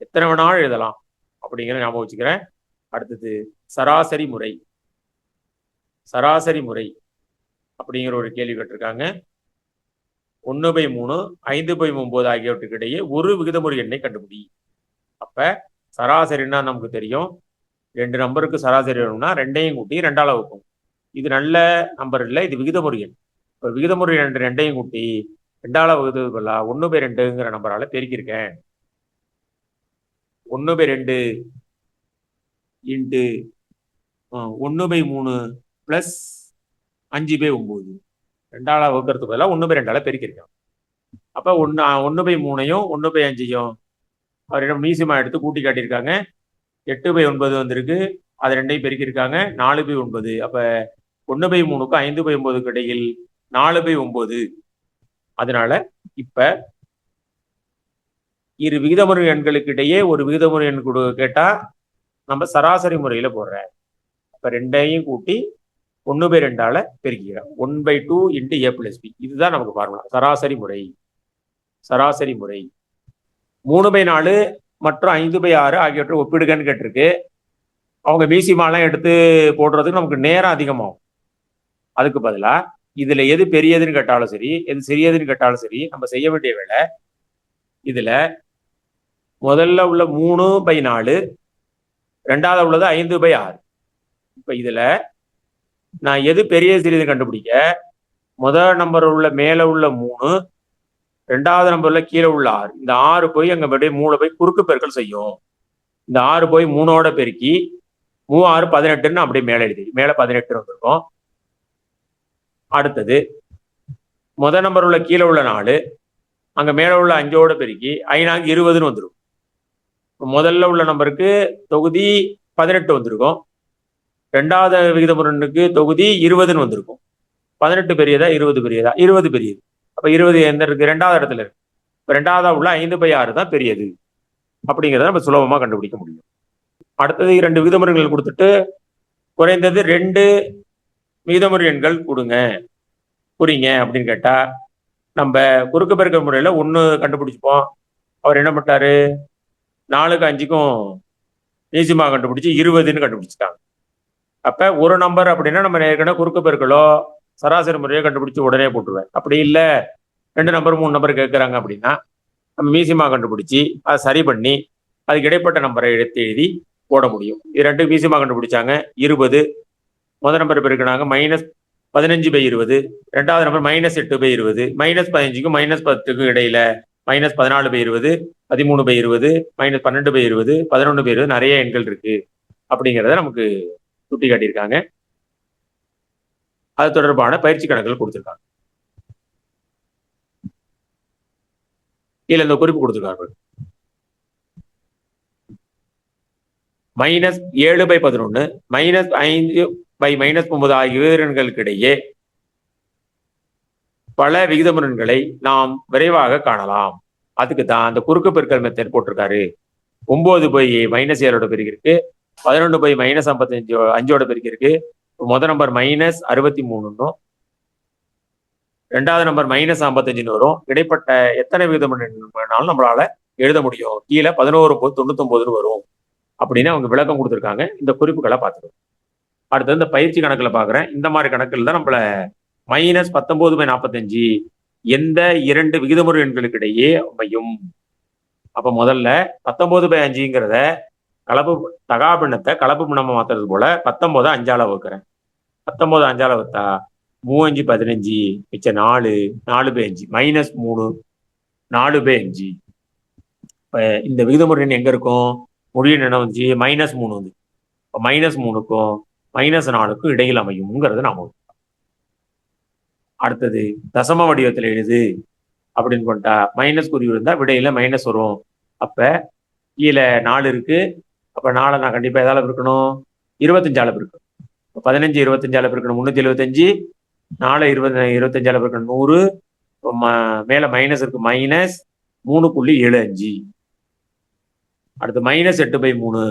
எத்தனை வேணாலும் எழுதலாம் அப்படிங்கிற ஞாபகம் வச்சுக்கிறேன். அடுத்தது சராசரி முறை. சராசரி முறை அப்படிங்கிற ஒரு கேள்வி கேட்டிருக்காங்க. 1/3, 5/9 ஆகியவற்றுக்கு இடையே ஒரு விகிதமுறு எண்ணை கண்டுபிடி. அப்ப சராசரின்னா நமக்கு தெரியும், 2 நம்பருக்கு சராசரி வேணும்னா 2ஐயும் கூட்டி 2ஆல வகுக்கும். இது நல்ல நம்பர் இல்லை, இது விகிதமுறு எண். இப்போ விகிதமுறு எண் 2ஐயும் கூட்டி 2ஆல வகுத்தது பதிலா 1/2ங்கிற நம்பரால பெருக்கியிருக்கேன். 1/2 இன்ட்டு 1/3 பிளஸ் 5/9 2ஆல வகுக்கிறதுக்கு பதிலாக 1/2ஆல பெருக்கியிருக்கேன். அப்போ 1/3ஐயும் 1/5ஐயும் அவரிடம் மீசிமா எடுத்து கூட்டி காட்டியிருக்காங்க. 8/9 வந்திருக்கு, அது 2ஐயும் பெருக்கியிருக்காங்க. 4/9. அப்போ 1/3க்கும் 5/9க்கு இடையில் 4/9. அதனால இப்ப இரு விகிதமுறு எண்களுக்கு இடையே ஒரு விகிதமுறு எண் கேட்டா நம்ம சராசரி முறையில போடுறேன். அப்ப 2ஐயும் கூட்டி 1/2ஆல பெருக்கிறேன். 1/2 இன்ட்டு a + b. இதுதான் நமக்கு ஃபார்முலா, சராசரி முறை. சராசரி முறை 3/4 மற்றும் 5/6 ஆகியவற்றை ஒப்பிடுகன்னு கேட்டிருக்கு. அவங்க மீசிமாலாம் எடுத்து போடுறதுக்கு நமக்கு நேரம் அதிகமாகும். அதுக்கு பதிலா இதுல எது பெரியதுன்னு கேட்டாலும் சரி, எது சிறியதுன்னு கேட்டாலும் சரி, நம்ம செய்ய வேண்டிய வேலை இதுல முதல்ல உள்ள 3/4, ரெண்டாவது உள்ளது 5/6. இப்ப இதுல நான் எது பெரிய சிறியது கண்டுபிடிக்க முதல் நம்பர் உள்ள மேல உள்ள 3, ரெண்டாவது நம்பர்ல கீழே உள்ள 6. இந்த 6 போய் அங்க 3 போய் குறுக்கு பெருக்கல் செய்யும். இந்த 6 போய் 3ஓட பெருக்கி 3 6 18ன்னு அப்படியே மேல எழுதி மேல 18 வந்திருக்கும். அடுத்தது முதல் நம்பர் உள்ள கீழே உள்ள 4, அங்க மேல உள்ள 5ஓட பெருக்கி 5 20ன்னு வந்துடும். முதல்ல உள்ள நம்பருக்கு தொகுதி 18 வந்திருக்கும். ரெண்டாவது விகிதமுறனுக்கு தொகுதி 20ன்னு வந்திருக்கும். 18 பெரியதா 20 பெரியதா? 20 பெரியது. அப்ப 20 எந்த இருக்கு? ரெண்டாவது இடத்துல இருக்கு. இப்ப ரெண்டாவதா உள்ள 5/6 தான் பெரியது அப்படிங்கிறத நம்ம சுலபமா கண்டுபிடிக்க முடியும். அடுத்தது 2 விகிதமுறைகள் கொடுத்துட்டு குறைந்தது 2 விகிதமுறை எண்கள் கொடுங்க புரியுங்க அப்படின்னு கேட்டா நம்ம குறுக்கு பெருக்கல் முறையில 1 கண்டுபிடிச்சுப்போம். அவர் என்ன பண்ணிட்டாரு, 4க்கும் 5க்கும் ஈஸிமா கண்டுபிடிச்சு 20ன்னு கண்டுபிடிச்சிட்டாங்க. அப்ப ஒரு நம்பர் அப்படின்னா நம்ம ஏற்கனவே குறுக்கு பெருக்கலோ சராசரி முறையோ கண்டுபிடிச்சு உடனே போட்டுருவேன். அப்படி இல்லை 2 நம்பர் 3 நம்பர் கேட்குறாங்க அப்படின்னா நம்ம மீசிமா கண்டுபிடிச்சி அதை சரி பண்ணி அதுக்கு இடைப்பட்ட நம்பரை எடுத்து எழுதி போட முடியும். இது 2 மீசிமா கண்டுபிடிச்சாங்க. 20 முதல் நம்பர் பெருக்கினாங்க -15/20, ரெண்டாவது நம்பர் -8/20, -15க்கும் -10க்கும் இடையில -14/20, 13/20, -12/20, 11/20 நிறைய எண்கள் இருக்கு அப்படிங்கிறத நமக்கு சுட்டி காட்டியிருக்காங்க. அது தொடர்பான பயிற்சி கணக்குகள் கொடுத்திருக்காங்க. கீழே இந்த குறிப்பு கொடுத்திருக்காங்க. -7/11, -5/-9 ஆகிய விகிதங்களுக்கு இடையே பல விகிதமுறன்களை நாம் விரைவாக காணலாம். அதுக்கு தான் அந்த குறுக்கு பெருக்கல் மெத்தட் போட்டிருக்காரு. 9/-7 பெருக்கி இருக்கு, 11/-55 பெருக்கி இருக்கு. முதல் நம்பர் -63, ரெண்டாவது நம்பர் -55 வரும். இடைப்பட்ட எத்தனை விகிதம் வேணாலும் நம்மளால எழுத முடியும். கீழே 11/99 வரும் அப்படின்னு அவங்க விளக்கம் கொடுத்துருக்காங்க. இந்த குறிப்புகளை பார்த்துக்கணும். அடுத்தது இந்த பயிற்சி கணக்குல பாக்குறேன். இந்த மாதிரி கணக்குல தான் நம்மள -19/45 எந்த 2 விகிதமுறு எண்களுக்கு இடையே அமையும். அப்ப முதல்ல 19/5ங்கிறத கலப்பு தகாபின்னத்தை கலப்பு பின்னமா மாத்துறது போல 19 5ஆல வகுக்கிறேன். 19 5ஆல வகுத்தா 3 5 15, மிச்சம் 4, 4/5, -3 4/5. இப்ப இந்த விகிதமுறை எண் எங்க இருக்கும்? முடிவு என்ன வந்துச்சு? -3 வந்து -3க்கும் -4க்கும் இடையில் அமையும்ங்கிறது நாம. அடுத்தது தசம வடிவத்தில் எழுது அப்படின்னு பண்ணிட்டா மைனஸ் குறி இருந்தா விடையில மைனஸ் வரும். அப்ப கீழே 4 இருக்கு. அப்ப 4 நான் கண்டிப்பா எதால இருக்கணும்? 25ஆல இருக்கணும். 15 25ஆல இருக்கணும் 375, 4 25ஆல இருக்கணும் 100. மேல மைனஸ் இருக்கு -3.75. அடுத்து -8/3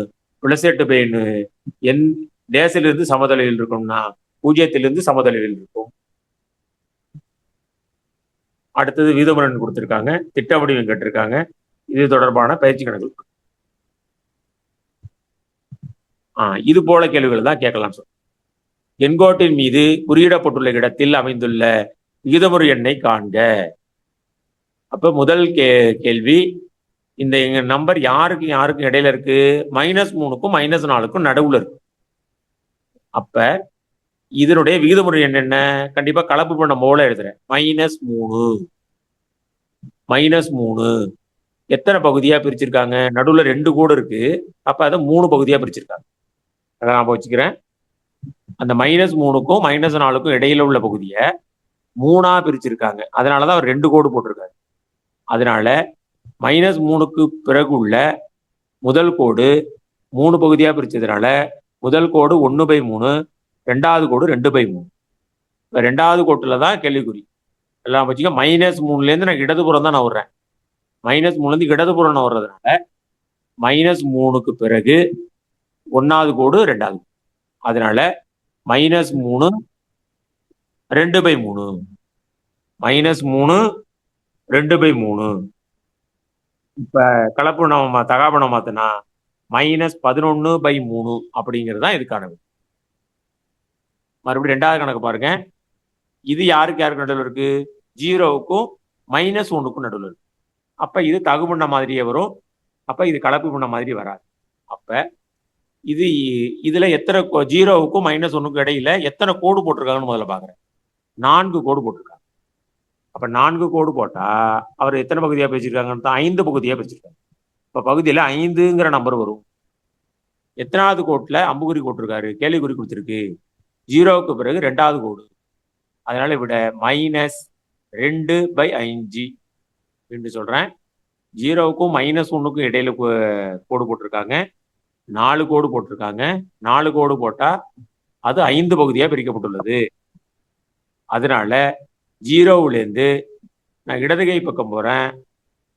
+8/1 என் டேசிலிருந்து சமதலையில் இருக்கும்னா 0லிருந்து சமதலையில் இருக்கும். அடுத்தது விகிதமுரண் கொடுத்திருக்காங்க, திட்ட வடிவம் கேட்டிருக்காங்க. இது தொடர்பான பயிற்சி கணக்கு. இது போல கேள்விகள் தான் கேட்கலாம் சார். எண்கோட்டின் மீது குறியிடப்பட்டுள்ள இடத்தில் அமைந்துள்ள விகிதமுறு எண்ணை காண்க. அப்ப முதல் கேள்வி, இந்த நம்பர் யாருக்கும் யாருக்கும் இடையில இருக்கு? -3க்கும் -4க்கும் நடுவுல இருக்கு. அப்ப இதனுடைய விகிதமுறை எண் என்ன? கண்டிப்பா கலப்பு பண்ண போல எழுதுறேன். -3 எத்தனை பகுதியா பிரிச்சிருக்காங்க? நடுவுல 2 கோடு இருக்கு. அப்ப அதை 3 பகுதியா பிரிச்சிருக்காங்க. அதை நான் வச்சுக்கிறேன். அந்த -3க்கும் -4க்கும் இடையில உள்ள பகுதியை 3ஆ பிரிச்சிருக்காங்க. அதனாலதான் அவர் 2 கோடு போட்டிருக்காரு. அதனால -3க்கு பிறகு உள்ள முதல் கோடு 3 பகுதியா பிரிச்சதுனால முதல் கோடு 1/3, ரெண்டாவது கோடு 2/3. ரெண்டாவது கோட்டுல தான் கேள்விக்குறி. எல்லாம் வச்சுக்க. -3லேருந்து நான் இடதுபுறம் தான் நான் வர்றேன். -3லேருந்து இடதுபுறம் நான் வர்றதுனால -3க்கு பிறகு 1வது கோடு 2வது. அதனால -3 2/3. -3 2/3. இப்ப கலப்பு நம்ம தகாபணம் மாத்தினா -11/3 அப்படிங்கிறது தான் இதுக்கான. மறுபடியும் 2வது கணக்கு பாருங்க. இது யாருக்கு நடுவில் இருக்கு? 0க்கும் -1க்கும் நடுவில் இருக்கு. அப்ப இது தகு பண்ண மாதிரியே வரும். அப்ப இது கலப்பு பண்ண மாதிரி வராது. அப்ப இதுல எத்தனை 0க்கும் -1க்கும் இடையில எத்தனை கோடு போட்டிருக்காங்கன்னு முதல்ல பாக்குறேன். 4 கோடு போட்டிருக்காங்க. அப்ப 4 கோடு போட்டா அவர் எத்தனை பகுதியா பிரிச்சிருக்காங்கன்னு 5 பகுதியா பிரிச்சிருக்காங்க. இப்ப பகுதியில 5ங்கிற நம்பர் வரும். எத்தனாவது கோட்டுல அம்புக்குறி போட்டிருக்காரு? கேள்விக்குறி கொடுத்திருக்கு. 0க்கு பிறகு 2வது கோடு. அதனால விட -2/5 என்று சொல்றேன். 0க்கும் -1க்கும் இடையில கோடு போட்டிருக்காங்க. 4 கோடு போட்டிருக்காங்க. 4 கோடு போட்டா அது 5 பகுதியா பிரிக்கப்பட்டுள்ளது. அதனால 0லேருந்து நான் இடது கை பக்கம் போறேன்.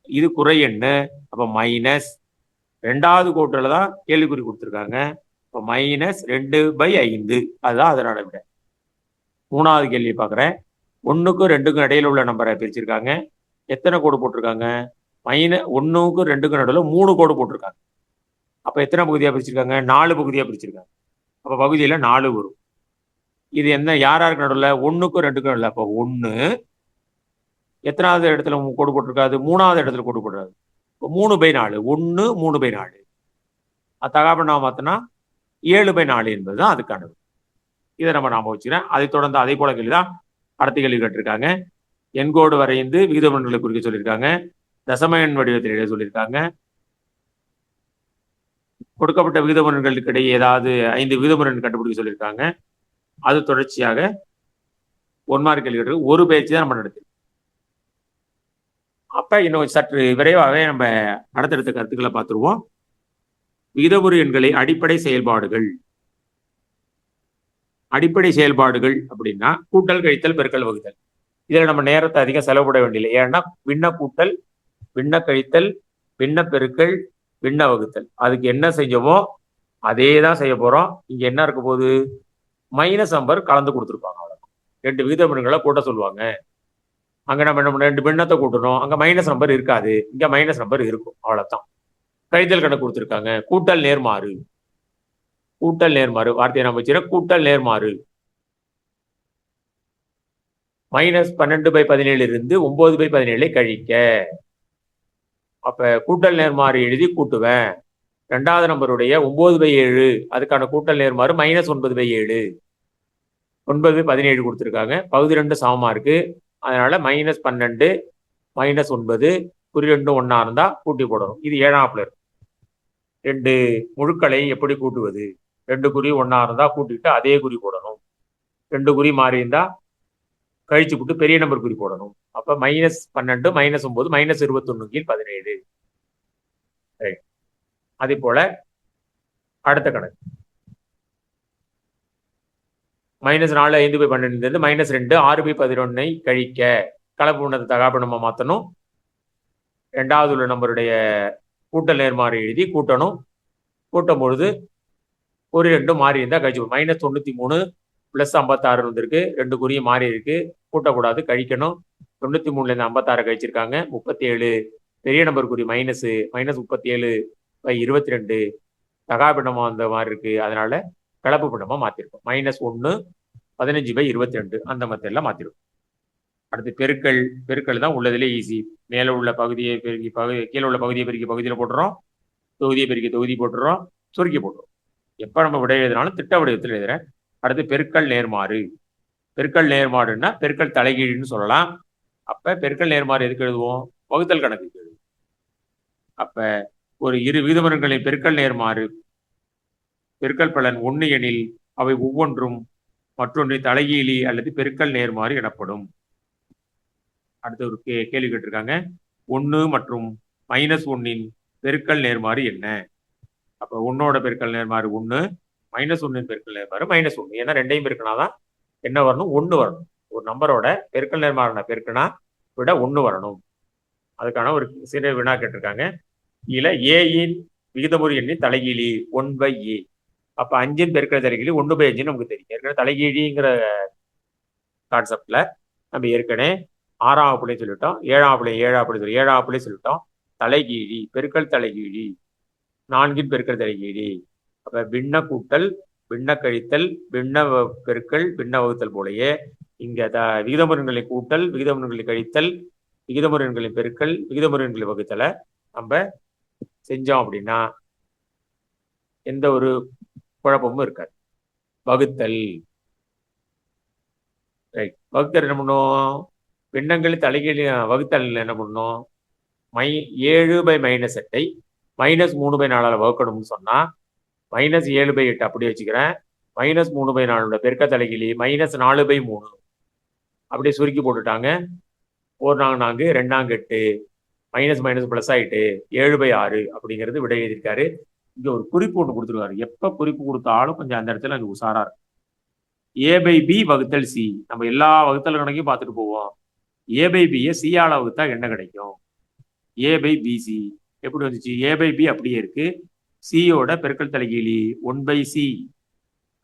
இது குறை எண்ணு. அப்ப -2வது கோட்டுல தான் கேள்விக்குறி கொடுத்திருக்காங்க. இப்ப -2/5. அதுதான் அதனால விட. 3வது கேள்வி பாக்குறேன். 1க்கும் 2க்கும் இடையில உள்ள நம்பரை பிரிச்சிருக்காங்க. எத்தனை கோடு போட்டிருக்காங்க? 1க்கும் 2க்கும் நடுவில் 3 கோடு போட்டிருக்காங்க. அப்ப எத்தனை பகுதியா பிரிச்சிருக்காங்க? 4 பகுதியா பிரிச்சிருக்காங்க. அப்ப பகுதியில 4 வரும். இது என்ன யாருக்கு நடுவில்? 1க்கும் 2க்கும் நடுவில். அப்ப 1 எத்தனாவது இடத்துல கோடு போட்டிருக்காது? 3வது இடத்துல கோடு போட்டிருக்காது. 3/4. 1 3/4. தகாபண்ணா மாத்தினா 7/4 என்பதுதான் அதுக்கானது. இதை நம்ம நாம வச்சுக்கிறேன். அதை தொடர்ந்து அதே போல கேள்விதான் அடுத்த கேள்வி கேட்டிருக்காங்க. எண்கோடு வரைந்து விகிதமுறைகளை குறிக்க சொல்லியிருக்காங்க. தசம எண் வடிவத்தில் எழுத சொல்லியிருக்காங்க. கொடுக்கப்பட்ட விகிதமுறைகளுக்கு இடையே ஏதாவது 5 விகிதமுறை கண்டுபிடிக்க சொல்லியிருக்காங்க. அது தொடர்ச்சியாக 1 மார்க் கேள்வி ஒரு பயிற்சி தான் நம்ம நடத்தி. அப்ப இன்னும் சற்று விரைவாகவே நம்ம அடுத்தடுத்த கருத்துக்களை பார்த்துருவோம். விகிதமுறு எண்களை அடிப்படை செயல்பாடுகள். அடிப்படை செயல்பாடுகள் அப்படின்னா கூட்டல், கழித்தல், பெருக்கல், வகுத்தல். இதுல நம்ம நேரத்தை அதிகம் செலவுபட வேண்டியதில்லை. ஏன்னா விண்ண கூட்டல், விண்ண கழித்தல், விண்ண பெருக்கல், விண்ண வகுத்தல் அதுக்கு என்ன செஞ்சோமோ அதே தான் செய்ய போறோம். இங்க என்ன இருக்க போகுது? மைனஸ் நம்பர் கலந்து கொடுத்துருப்பாங்க. அவ்வளவு 2 விகிதமுறைகளை கூட்ட சொல்லுவாங்க. அங்க நம்ம 2 பின்னத்தை கூட்டணும். அங்க மைனஸ் நம்பர் இருக்காது. இங்க மைனஸ் நம்பர் இருக்கும். அவ்வளவுதான். கழித்தல் கணக்கு கொடுத்துருக்காங்க. கூட்டல் நேர்மாறு. கூட்டல் நேர்மாறு வார்த்தையை நம்ம வச்சுக்கிறோம். கூட்டல் நேர்மாறு. -12/17 இருந்து 9/17 கழிக்க. அப்ப கூட்டல் நேர்மாறு எழுதி கூட்டுவேன். 2வது நம்பருடைய 9/7 அதுக்கான கூட்டல் நேர்மாறு -9/7. 9/17 கொடுத்துருக்காங்க. பகுதி 2 சமமா இருக்கு. அதனால -12 -9 குறி 2 ஒன்னா இருந்தா கூட்டி போடணும். இது 7ஆப்ல இருக்கு. 2 முழுக்களை எப்படி கூட்டுவது? 2 குறி ஒன்னா இருந்தா கூட்டிட்டு அதே குறி போடணும். 2 குறி மாறி இருந்தா கழிச்சு போட்டு பெரிய நம்பர் குறி போடணும். அப்ப -12 -9 -21 கீழ் 17. அதே போல அடுத்த கணக்கு -4 5/12 -2 6/11 கழிக்க. கலப்பு உணர்ந்த தகாப்பு நம்ம மாற்றணும். 2வது உள்ள நம்பருடைய கூட்டல் நேர்மாறு எழுதி கூட்டணும். கூட்டும் பொழுது ஒரு 2 மாறி இருந்தா கழிச்சு -93 + 56 வந்திருக்கு. 2 குறியும் மாறி இருக்கு. கூட்டக்கூடாது, கழிக்கணும். 93லேருந்து 56 கழிச்சிருக்காங்க. 37 பெரிய நம்பர் குறி மைனஸ் -37/22 தகாபிண்டமா வந்த மாதிரி இருக்கு. அதனால கலப்பு பிண்டமா மாத்திருக்கோம். -1 15/22 அந்த மெத்தட்ல மாத்திருக்கோம். அடுத்து பெருக்கல் தான் உள்ளதுல ஈஸி. மேல உள்ள பகுதியை பெருக்கி கீழே உள்ள பகுதியை பெருக்கி பகுதியில் போட்டுறோம், தொகுதியை பெருக்கி தொகுதி போட்டுறோம், சுருக்கி போட்டுறோம். எப்ப நம்ம விடை எழுதினாலும் திட்ட வடிவத்தில் எழுதுறேன். அடுத்து பெருக்கல் நேர்மாறு. பெருக்கல் நேர்மாறுன்னா பெருக்கல் தலைகீழின்னு சொல்லலாம். அப்ப பெருக்கல் நேர்மாறு எதுக்கு எழுதுவோம்? வகுத்தல் கணக்குக்கு எழுதுவோம். அப்ப ஒரு இரு விகிதமுறைகளின் பெருக்கல் நேர்மாறு பெருக்கல் பலன் 1 எனில் அவை ஒவ்வொன்றும் மற்றொன்றின் தலைகீழி அல்லது பெருக்கல் நேர்மாறு எனப்படும். அடுத்த ஒரு கேள்வி கேட்டிருக்காங்க. 1 மற்றும் -1 பெருக்கல் நேர்மாறு என்ன? அப்ப 1ஓட பெருக்கல் நேர்மாறு 1, -1 பெருக்கல் நேர்மாறு -1. ஏன்னா ரெண்டையும் பெருக்கினாதான் என்ன வரணும்? 1 வரணும். ஒரு நம்பரோட பெருக்கல் நேர்மாறு பெருக்கினா விட 1 வரணும். அதுக்கான ஒரு சிறு வினா கேட்டிருக்காங்க. இதுல ஏயின் விகிதமுறு எண்ணின் தலைகீழி 1/a. அப்ப 5 பெருக்கல் தலைகீழி 1/5 நமக்கு தெரியும். ஏற்கனவே தலைகீழிங்கிற கான்செப்ட்ல நம்ம ஏற்கனவே 6ஆம் வகுப்புலையும் சொல்லிட்டோம், 7ஆம் வகுப்புலையும் சொல்லிட்டோம். தலைகீழி பெருக்கல் தலைகீழி 4 பெருக்கல் தலைகீழி. அப்ப பின்ன கூட்டல், பின்ன கழித்தல், பின்ன பெருக்கல், பின்ன வகுத்தல் போலயே இங்க விகிதமுறைகளை கூட்டல், விகிதமுறைகளை கழித்தல், விகிதமுறைகளை பெருக்கல், விகிதமுறைகளை வகுத்தலை நம்ம செஞ்சோம் அப்படின்னா எந்த ஒரு குழப்பமும் இருக்காது. வகுத்தல் ரைட். வகுத்தல் என்ன பண்ணும்? பின்னங்களின் தலைகீழ் வகுத்தல் என்ன பண்ணும்? 7/-8 -3/4 வகுக்கணும்னு சொன்னா -7/8 அப்படியே வச்சுக்கிறேன். -3/4 பெருக்க தலைகீழி -4/3 அப்படியே சுருக்கி போட்டுட்டாங்க. 4 4 2 8 மைனஸ் பிளஸ் ஆயிட்டு 7/6 அப்படிங்கிறது விடை எழுதியிருக்காரு. இங்க ஒரு குறிப்பு ஒன்று கொடுத்துருக்காரு. எப்ப குறிப்பு கொடுத்தாலும் கொஞ்சம் அந்த இடத்துல அது உஷாரா இருக்கும். A/B வகுத்தல் C. நம்ம எல்லா வகுத்தல் கணக்கையும் பார்த்துட்டு போவோம். A/B C-ஆல வகுத்தா என்ன கிடைக்கும்? A/BC எப்படி வந்துச்சு? A/B அப்படியே இருக்கு. C-யோட பெருக்கல் தலைகீழி 1/C.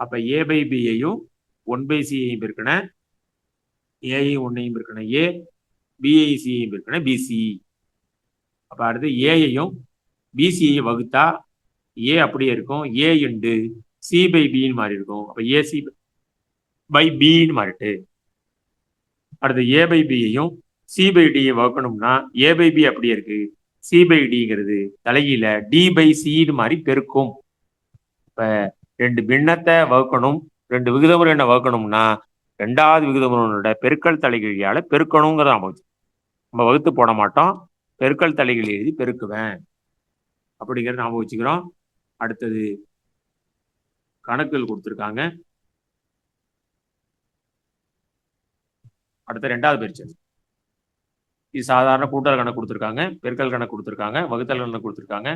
அப்ப A/B-யையும் 1/C-யையும் பெருக்கின A-யும் 1-யும் பெருக்கின A, B-C-யையும் பெருக்கின BC. அப்ப அடுத்து A-யையும் BC-யையும் வகுத்தா A அப்படியே இருக்கும். A இன்டு C/Bன்னு மாறி இருக்கும். அப்ப AC/Bன்னு மாறிட்டு அடுத்து A/Bயையும் C/D-யை வகுக்கணும்னா A/B அப்படியே இருக்கு. C/Dங்கிறது தலைகீழ D/Cன்னு மாதிரி பெருக்கும். இப்ப 2 பின்னத்தை வகுக்கணும், 2 விகிதமுறை எண்ணை வகுக்கணும்னா 2வது விகிதமுறையோட பெருக்கல் தலைகீழியால பெருக்கணுங்கிறத நம்ம வகுத்து போட மாட்டோம். பெருக்கல் தலைகீழி எழுதி பெருக்குவேன் அப்படிங்கிறத நாம வச்சுக்கிறோம். அடுத்தது கணக்குகள் கொடுத்துருக்காங்க. அடுத்த 2வது பயிற்சி. இது சாதாரண கூட்டல் கணக்கு கொடுத்துருக்காங்க, பெருக்கல் கணக்கு கொடுத்துருக்காங்க, வகுத்தல் கணக்கு கொடுத்துருக்காங்க.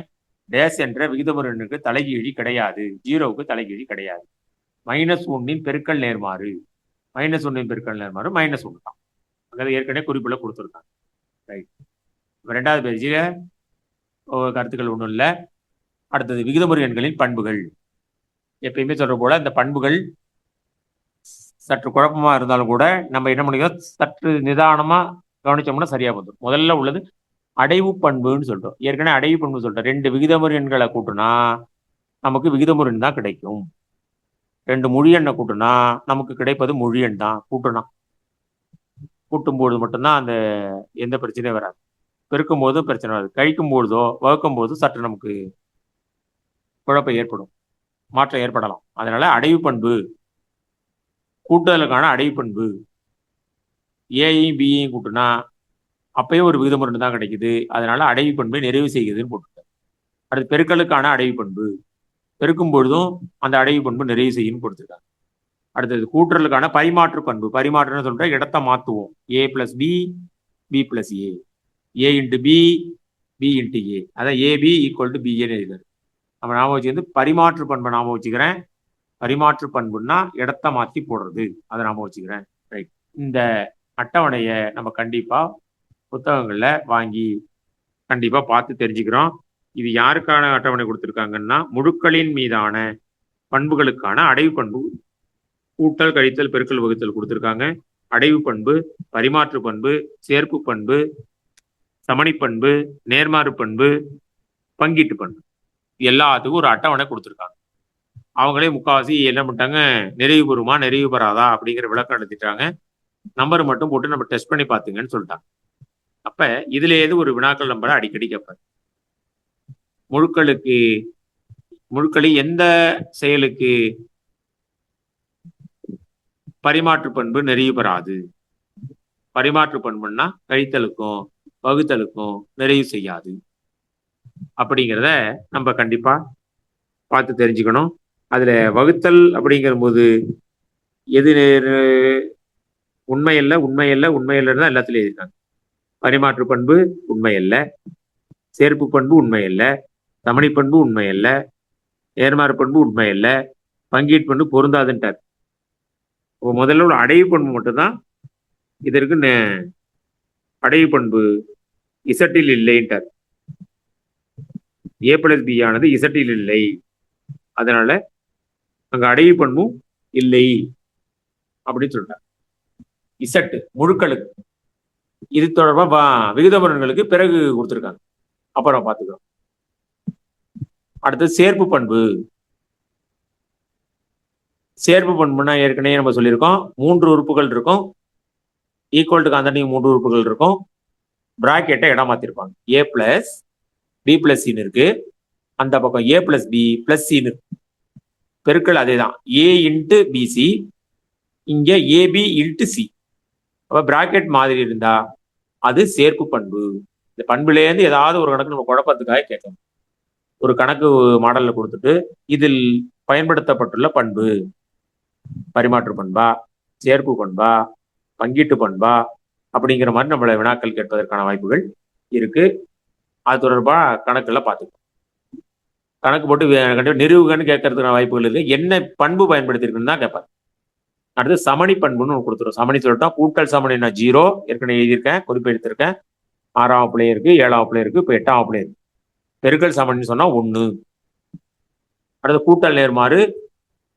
டேஸ் என்ற விகிதமுறை எண்ணுக்கு தலைகீழி கிடையாது. 0க்கு தலைகீழி கிடையாது. -1 பெருக்கல் நேர்மாறு -1 பெருக்கல் நேர்மாறு -1 தான். அதாவது ஏற்கனவே குறிப்புல கொடுத்துருக்காங்க. ரைட். 2வது பயிற்சியில கருத்துக்கள் ஒன்றும் இல்லை. அடுத்தது விகிதமுறை எண்களின் பண்புகள். எப்பயுமே சொல்ற போல இந்த பண்புகள் சற்று குழப்பமா இருந்தாலும் கூட நம்ம என்ன பண்ணிக்கிறோம், சற்று நிதானமா கவனிச்சோம்னா சரியா போதும். முதல்ல உள்ளது அடைவு பண்புன்னு சொல்லிட்டோம். ஏற்கனவே அடைவு பண்பு சொல்லிட்டோம். 2 விகிதமுறை எண்களை கூட்டினா நமக்கு விகிதமுறை எண் தான் கிடைக்கும். 2 முழு எண்ணை கூட்டினா நமக்கு கிடைப்பது முழு எண் தான். கூட்டும்போது மட்டும்தான் அந்த எந்த பிரச்சனையும் வராது. பெருக்கும் போதும் பிரச்சனை வராது. கழிக்கும் பொழுதோ வகுக்கும் போதும் சற்று நமக்கு குழப்பம் ஏற்படும், மாற்றம் ஏற்படலாம். அதனால அடைவு பண்பு, கூட்டுதலுக்கான அடைவு பண்பு ஏயையும் பியையும் கூட்டினா அப்பயும் ஒரு விகிதமுறை தான் கிடைக்குது. அதனால அடைவு பண்பை நிறைவு செய்கிறதுன்னு போட்டுருக்காரு. அடுத்து பெருக்கலுக்கான அடைவு பண்பு, பெருக்கும் பொழுதும் அந்த அடைவு பண்பு நிறைவு செய்யும் கொடுத்துருக்காங்க. அடுத்தது கூட்டுறலுக்கான பரிமாற்று பண்பு. பரிமாற்றுன்னு சொல்ற இடத்தை மாற்றுவோம். A+B, B+A, A into B, B into A. அதான் AB = BA எழுதுறாரு. நம்ம ஞாபகம் வச்சுக்கிறது பரிமாற்று பண்பை ஞாபகம் வச்சுக்கிறேன். பரிமாற்று பண்புன்னா இடத்தை மாற்றி போடுறது, அதை ஞாபகம் வச்சுக்கிறேன். ரைட். இந்த அட்டவணையை நம்ம கண்டிப்பா புத்தகங்கள்ல வாங்கி கண்டிப்பா பார்த்து தெரிஞ்சுக்கிறோம். இது யாருக்கான அட்டவணை கொடுத்துருக்காங்கன்னா முழுக்களின் மீதான பண்புகளுக்கான அடைவு பண்பு கூட்டல் கழித்தல் பெருக்கல் வகுத்தல் கொடுத்துருக்காங்க. அடைவு பண்பு, பரிமாற்று பண்பு, சேர்ப்பு பண்பு, சமணி பண்பு, நேர்மாறு பண்பு, பங்கீட்டு பண்பு எல்லாத்துக்கும் ஒரு அட்டவணை கொடுத்துருக்காங்க. அவங்களே முக்காவாசி என்ன பண்ணிட்டாங்க, நிறைவு பெறுமா நிறைவு பெறாதா அப்படிங்கிற விளக்கம் எடுத்துட்டாங்க. நம்பர் மட்டும் போட்டு நம்ம டெஸ்ட் பண்ணி பார்த்துங்கன்னு சொல்லிட்டாங்க. அப்ப இதுல ஏது ஒரு வினாக்கள் நம்பரை அடிக்கடி கேட்பாரு. முழுக்களில் எந்த செயலுக்கு பரிமாற்று பண்பு நிறைவு பெறாது? பரிமாற்று பண்புன்னா கழித்தலுக்கும் வகுத்தலுக்கும் நிறைவு செய்யாது. அப்படிங்கிறத நம்ம கண்டிப்பா பார்த்து தெரிஞ்சுக்கணும். அதுல வகுத்தல் அப்படிங்கிற போது எது உண்மையல்ல உண்மையல்ல உண்மையல்லன்னு எல்லாத்துலயும் எழுதிருக்காங்க. பரிமாற்று பண்பு உண்மையல்ல, சேர்ப்பு பண்பு உண்மையல்ல, சமணி பண்பு உண்மையல்ல, நேர்மாறு பண்பு உண்மையல்ல, பங்கீட்டு பண்பு பொருந்தாதுன்ட்டார். முதல்ல உள்ள அடைவு பண்பு மட்டும்தான் இதற்கு அடைவு பண்பு இசட்டில் இல்லைன்ட்டார். ஏ பிளஸ் பி ஆனது இசட்டில் இல்லை, அதனால அங்க அடைவு பண்பும் இல்லை அப்படின்னு சொல்லிட்டார். இசட்டு முழுக்களுக்கு இது தொடர்பா விகிதமுறன்களுக்கு பிறகு கொடுத்துருக்காங்க, அப்புறம் பார்த்துக்கிறோம். அடுத்து சேர்ப்பு பண்பு. சேர்ப்பு பண்புனா ஏற்கனவே நம்ம சொல்லியிருக்கோம், 3 உறுப்புகள் இருக்கும், ஈக்குவல் டு கான்ஸ்டன்ட் 3 உறுப்புகள் இருக்கும், பிராக்கெட்டை இடம் மாத்திருப்பாங்க. ஏ பிளஸ் பி பிளஸ் சின்னு இருக்கு, அந்த பக்கம் ஏ பிளஸ் பி பிளஸ் சின்னு இருக்கு. பெருக்கள் அதே தான், ஏ இன்ட்டு பிசி, இங்க ஏபி இன்ட்டு சி. அப்ப பிராக்கெட் மாதிரி இருந்தா அது சேர்ப்பு பண்பு. இந்த பண்புலேருந்து ஏதாவது ஒரு கணக்கு நம்ம குழப்பத்துக்காக கேட்கணும். ஒரு கணக்கு மாடல்ல கொடுத்துட்டு இதில் பயன்படுத்தப்பட்டுள்ள பண்பு பரிமாற்று பண்பா, சேர்ப்பு பண்பா, பங்கீட்டு பண்பா அப்படிங்கிற மாதிரி நம்மள வினாக்கள் கேட்பதற்கான வாய்ப்புகள் இருக்கு. அது தொடர்பா கணக்குல பார்த்துக்கணும். கணக்கு போட்டு நிறுவுகன்னு கேட்கறதுக்கான வாய்ப்புகள் இருக்கு. என்ன பண்பு பயன்படுத்திருக்குன்னு தான் கேட்பாரு. அடுத்து சமணி பண்புன்னு ஒன்று கொடுத்துரும். சமணி சொல்லிட்டோம். கூட்டல் சமணினா 0 ஏற்கனவே எழுதியிருக்கேன், குறிப்பு எடுத்திருக்கேன். 6ஆம் வகுப்புலயே இருக்கு, 7ஆம் வகுப்புலயே இருக்கு, இப்போ 8ஆம் வகுப்புலயே இருக்கு. பெருக்கல் சமணின்னு சொன்னா 1. அடுத்து கூட்டல் நேர்மாறு,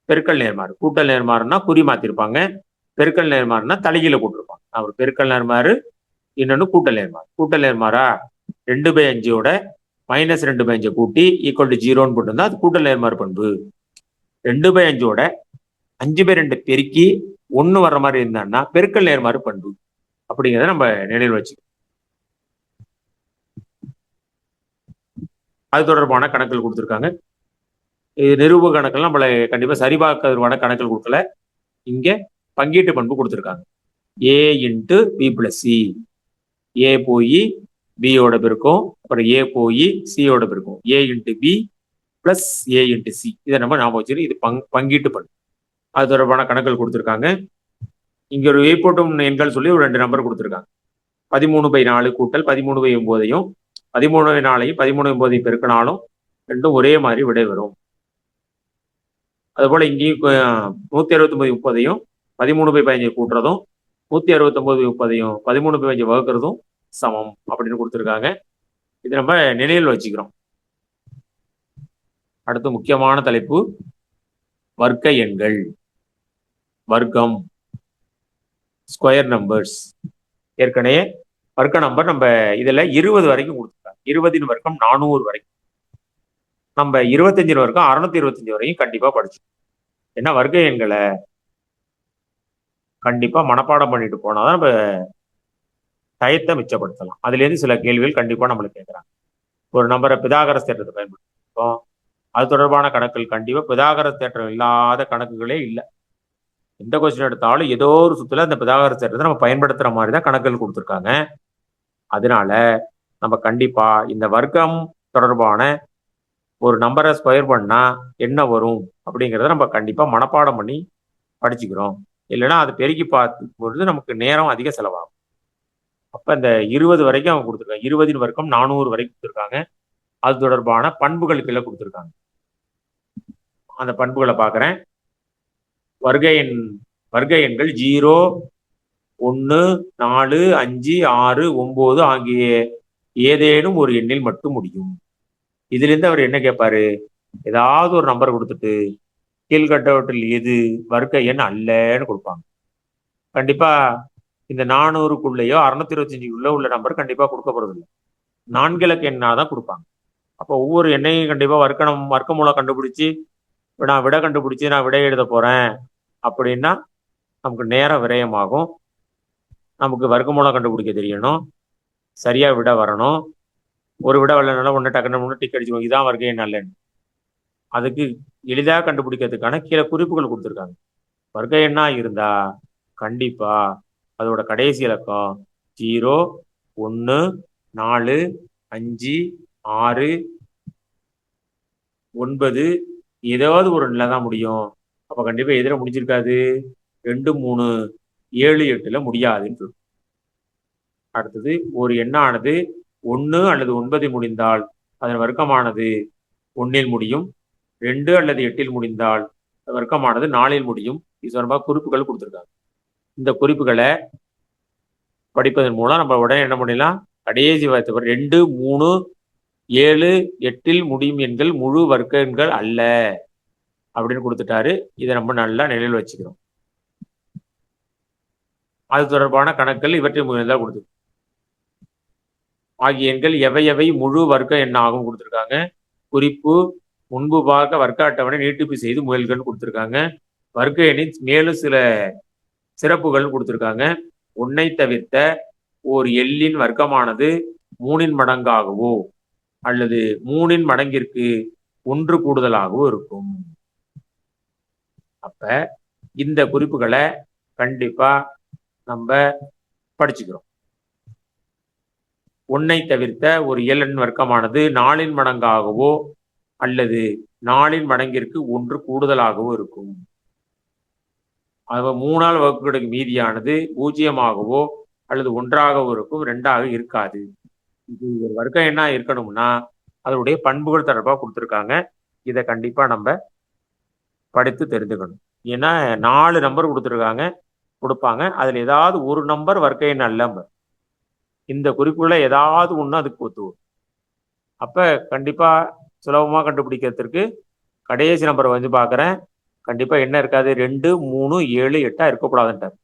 பெருக்கல் நேர்மாறு. கூட்டல் நேர்மாறுனா குறி மாத்திருப்பாங்க, பெருக்கல் நேர்மாறுனா தலைகீழ போட்டிருப்பாங்க. அவர் பெருக்கல் நேர்மாறு, இன்னொன்னு கூட்டல் நேர்மாறு. கூட்டல் நேர்மாறா 2/5 -2/5 கூட்டி ஈக்குவல் டு 0ன்னு போட்டிருந்தா அது கூட்டல் நேர்மாறு பண்பு. 2/5 5/2 பெருக்கி 1 வர்ற மாதிரி இருந்தான்னா பெருக்கல் நேர்மாறு பண்பு. அப்படிங்கிறத நம்ம நினைவில் வச்சுக்கணும். அது தொடர்பான கணக்குகள் கொடுத்துருக்காங்க. இது நிரூப கணக்குகள் நம்மள கண்டிப்பா சரிபார்க்கறதுக்கான கணக்குகள் கொடுக்கல. இங்க பங்கீட்டு பண்பு கொடுத்துருக்காங்க. A into B plus C. ஏ போய் பியோட பெருக்கும், அப்புறம் ஏ போய் சியோட பெருக்கும். A into B plus A into C. இதை நம்ம ஞாபகம் வச்சுட்டு இது பங்கீட்டு பண்பு. அது தொடர்பான கணக்குகள் கொடுத்துருக்காங்க. இங்க ஒரு ஏற்போட்டும் எண்கள் சொல்லி ஒரு 2 நம்பர் கொடுத்துருக்காங்க. 13/4 கூட்டல் 13/9 13/4 13/9 பெருக்கினாலும் ரெண்டும் ஒரே மாதிரி விடை வரும். அதுபோல இங்கேயும் 169/30 13/15 கூட்டுறதும் 169/30 13/5 வகுக்கிறதும் சமம் அப்படின்னு கொடுத்துருக்காங்க. இது நம்ம நினைவில் வச்சுக்கிறோம். அடுத்து முக்கியமான தலைப்பு வர்க்க எண்கள், வர்க்கம், ஸ்கொயர் நம்பர்ஸ். ஏற்கனவே வர்க்க நம்பர் நம்ம இதுல 20 வரைக்கும் கொடுத்துருக்காங்க. 20 வர்க்கம் 400 வரைக்கும். நம்ம 25 வரைக்கும் 625 வரைக்கும் கண்டிப்பா படிச்சோம். ஏன்னா வர்க்க எண்களை கண்டிப்பா மனப்பாடம் பண்ணிட்டு போனாதான் நம்ம டயத்தை மிச்சப்படுத்தலாம். அதுல இருந்து சில கேள்விகள் கண்டிப்பா நம்மளுக்கு கேட்கறாங்க. ஒரு நம்பரை பிதாகரஸ் தேற்றத்தை பயன்படுத்திப்போம், அது தொடர்பான கணக்குகள் கண்டிப்பா பிதாகரஸ் தேற்றம் இல்லாத கணக்குகளே இல்லை. எந்த கொஸ்டின் எடுத்தாலும் ஏதோ ஒரு சுத்துல அந்த பிதாகரஸ் தேற்றத்தை நம்ம பயன்படுத்துற மாதிரி தான் கணக்குகள் கொடுத்துருக்காங்க. அதனால நம்ம கண்டிப்பா இந்த வர்க்கம் தொடர்பான ஒரு நம்பரை ஸ்கொயர் பண்ணா என்ன வரும் அப்படிங்கிறத நம்ம கண்டிப்பா மனப்பாடம் பண்ணி படிச்சுக்கிறோம். இல்லைன்னா அது பெருக்கி பார்த்து பொழுது நமக்கு நேரம் அதிக செலவாகும். அப்ப இந்த 20 வரைக்கும் அவங்க கொடுத்துருக்காங்க. 20 வரைக்கும் 400 வரைக்கும் கொடுத்துருக்காங்க. அது தொடர்பான பண்புகள் கீழே கொடுத்துருக்காங்க. அந்த பண்புகளை பார்க்குறேன். வர்க்க எண்கள் 0, 1, 4, 5, 6, 9 ஆகிய ஏதேனும் ஒரு எண்ணில் மட்டும் முடியும். இதுல இருந்து அவர் என்ன கேட்பாரு, ஏதாவது ஒரு நம்பர் கொடுத்துட்டு கீழ்கண்டவற்றில் எது வர்க்க எண் அல்லன்னு கொடுப்பாங்க. கண்டிப்பா இந்த 400க்குள்ளேயோ 625க்குள்ள உள்ள நம்பர் கண்டிப்பா கொடுக்க போறது இல்லை. 4 இலக்க எண்ணா தான் கொடுப்பாங்க. அப்போ ஒவ்வொரு எண்ணையும் கண்டிப்பா வர்க்க மூலம் கண்டுபிடிச்சு நான் விடை கண்டுபிடிச்சு நான் விடை எழுத போறேன் அப்படின்னா நமக்கு நேரம் விரயமாகும். நமக்கு வர்க்க மூலம் கண்டுபிடிக்க தெரியணும், சரியா விடை வரணும். ஒரு விடை வரலனால ஒன்று டக்குன்னு டிக் அடிச்சு இதான் வர்க்க எண் அல்லன்னு. அதுக்கு எளிதாக கண்டுபிடிக்கிறதுக்கான கீழே குறிப்புகள் கொடுத்துருக்காங்க. வர்க்க எண்ணா இருந்தா கண்டிப்பா அதோட கடைசி இலக்கம் 0, 1, 4, 5, 6, 9 ஏதாவது ஒரு நிலை தான் முடியும். அப்ப கண்டிப்பா எதிர முடிஞ்சிருக்காது, 2, 3, 7, 8ல முடியாதுன்னு சொல்லும். அடுத்தது ஒரு எண்ணானது 1 அல்லது 9 முடிந்தால் அதன் வர்க்கமானது 1ல் முடியும். 2 அல்லது 8ல் முடிந்தால் வர்க்கமானது 4ல் முடியும். இது தொடர்பாக குறிப்புகள் கொடுத்துருக்காங்க. இந்த குறிப்புகளை படிப்பதன் மூலம் நம்ம உடனே என்ன பண்ணிடலாம், கடைசி 2, 3, 7, 8ல் முடியும் எண்கள் முழு வர்க்க எண்கள் அல்ல அப்படின்னு கொடுத்துட்டாரு. இதை நம்ம நல்லா நிலையில் வச்சுக்கிறோம். அது தொடர்பான கணக்குகள் இவற்றை முயற்சியாக கொடுத்து ஆகிய எண்கள் எவை எவை முழு வர்க்க எண்ணாகவும் கொடுத்துருக்காங்க. குறிப்பு முன்பு பார்க்க வர்க்க அட்டவணை நீட்டிப்பு செய்து முயல்கள் கொடுத்துருக்காங்க. வர்க்க எண்ணின் மேலும் சில சிறப்புகள் கொடுத்துருக்காங்க. 1ஐ தவிர்த்த ஓர் எண்ணின் வர்க்கமானது 3ன் மடங்காகவோ அல்லது 3ன் மடங்கிற்கு 1 கூடுதலாகவோ இருக்கும். அப்ப இந்த குறிப்புகளை கண்டிப்பா நம்ம படிச்சுக்கிறோம். 1ஐ தவிர்த்த ஒரு எண் வர்க்கமானது 4ன் மடங்காகவோ அல்லது 4ன் மடங்கிற்கு 1 கூடுதலாகவோ இருக்கும். 3ஆல் வகுக்கப்படுகிற மீதியானது 0ஆகவோ அல்லது 1ஆகவோ இருக்கும், 2ஆக இருக்காது. இது ஒரு வர்க்க எண்ணா இருக்கணும்னா அதனுடைய பண்புகள் தொடர்பாக கொடுத்துருக்காங்க. இதை கண்டிப்பா நம்ம படித்து தெரிந்துக்கணும். ஏன்னா 4 நம்பர் கொடுப்பாங்க. அதுல ஏதாவது ஒரு நம்பர் வர்க்க எண் அல்ல. இந்த குறிப்புகளை ஏதாவது ஒன்று அதுக்கு ஒத்துவும். அப்ப கண்டிப்பா சுலபமாக கண்டுபிடிக்கிறதுக்கு கடைசி நம்பரை வந்து பார்க்குறேன். கண்டிப்பா என்ன இருக்காது, 2, 3, 7, 8 இருக்கக்கூடாதுன்றார்.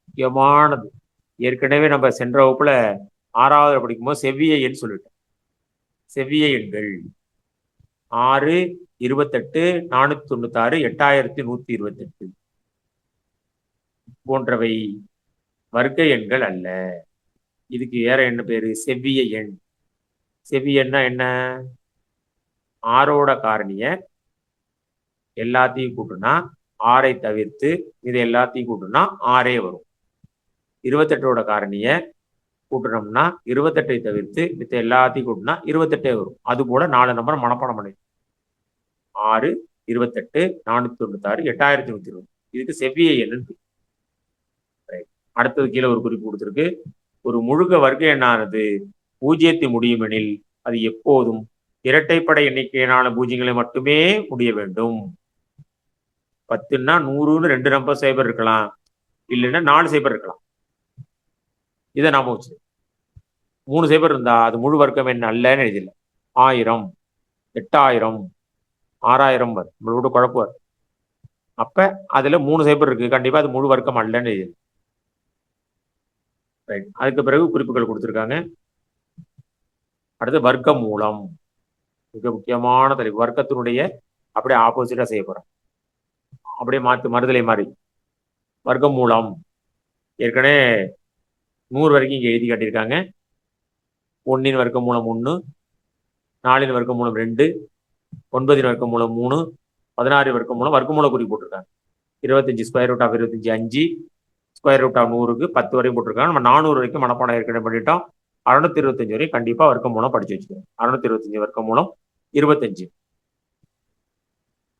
முக்கியமானது. ஏற்கனவே நம்ம சென்ற வகுப்புல 6வது படிக்கும்போது செவ்விய எண் சொல்லிட்டோம். செவ்விய எண்கள் 6, 28, 496, 8128 போன்றவை வர்க்க எண்கள் அல்ல. இதுக்கு வேற என்ன பேரு, செவ்விய எண். செவ்விய எண்ணா என்ன, 6ஓட காரணிய எல்லாத்தையும் கூட்டுனா 6ஐ தவிர்த்து இது எல்லாத்தையும் கூட்டுனா 6ஏ வரும். 28ஓட காரணிய கூட்டணும்னா 28ஐ தவிர்த்து மித்த எல்லாத்தையும் கூட்டினா 28ஏ வரும். அது போல 4 நம்பர் மனப்பாடம் பண்ணி 6, 28, 496, 8120 இதுக்கு செவ்விய எண்ணு. அடுத்தது கீழே ஒரு குறிப்பு கொடுத்துருக்கு. ஒரு முழுக்க வர்க்க எண்ணானது 0 முடியும் எனில் அது எப்போதும் இரட்டைப்படை எண்ணிக்கையிலான பூஜ்ஜியங்களை மட்டுமே முடிய வேண்டும். 10ன்னா 100ன்னு 2 நம்பர் சைபர் இருக்கலாம், இல்லைன்னா 4 சைபர் இருக்கலாம். இதை நாம வச்சு 3 சைபர் இருந்தா அது முழு வர்க்கம் என்ன அல்லன்னு எழுதிடல. 1000, 8000, 6000 நம்மளோட குழப்பம். அப்ப அதுல 3 சைபர் இருக்கு, கண்டிப்பா அது முழு வர்க்கம் அல்லன்னு எழுதிடல. அதுக்கு பிறகு குறிப்புகள் கொடுத்துருக்காங்க. அடுத்து வர்க்க மூலம், மிக முக்கியமான தலைப்பு. வர்க்கத்தினுடைய அப்படியே ஆப்போசிட்டா செய்ய போறோம். அப்படியே மறுதலை மாதிரி வர்க்க மூலம் ஏற்கனவே 100 வரைக்கும் இங்க எழுதி காட்டியிருக்காங்க. 1ன் வர்க்க மூலம் 1, 4ன் வர்க்க மூலம் 2, 9ன் வர்க்க மூலம் 3, 16 வர்க்க மூல குறி போட்டிருக்காங்க. 25 square root of 25 5, square root of 100க்கு 10 வரையும் போட்டிருக்காங்க. நம்ம 400 வரைக்கும் மனப்பாடம் ஏற்கனவே பண்ணிட்டோம். 625 வரையும் கண்டிப்பா வர்க்க மூலம் படிச்சு வச்சுக்கோங்க. 625 வர்க்க மூலம் 25.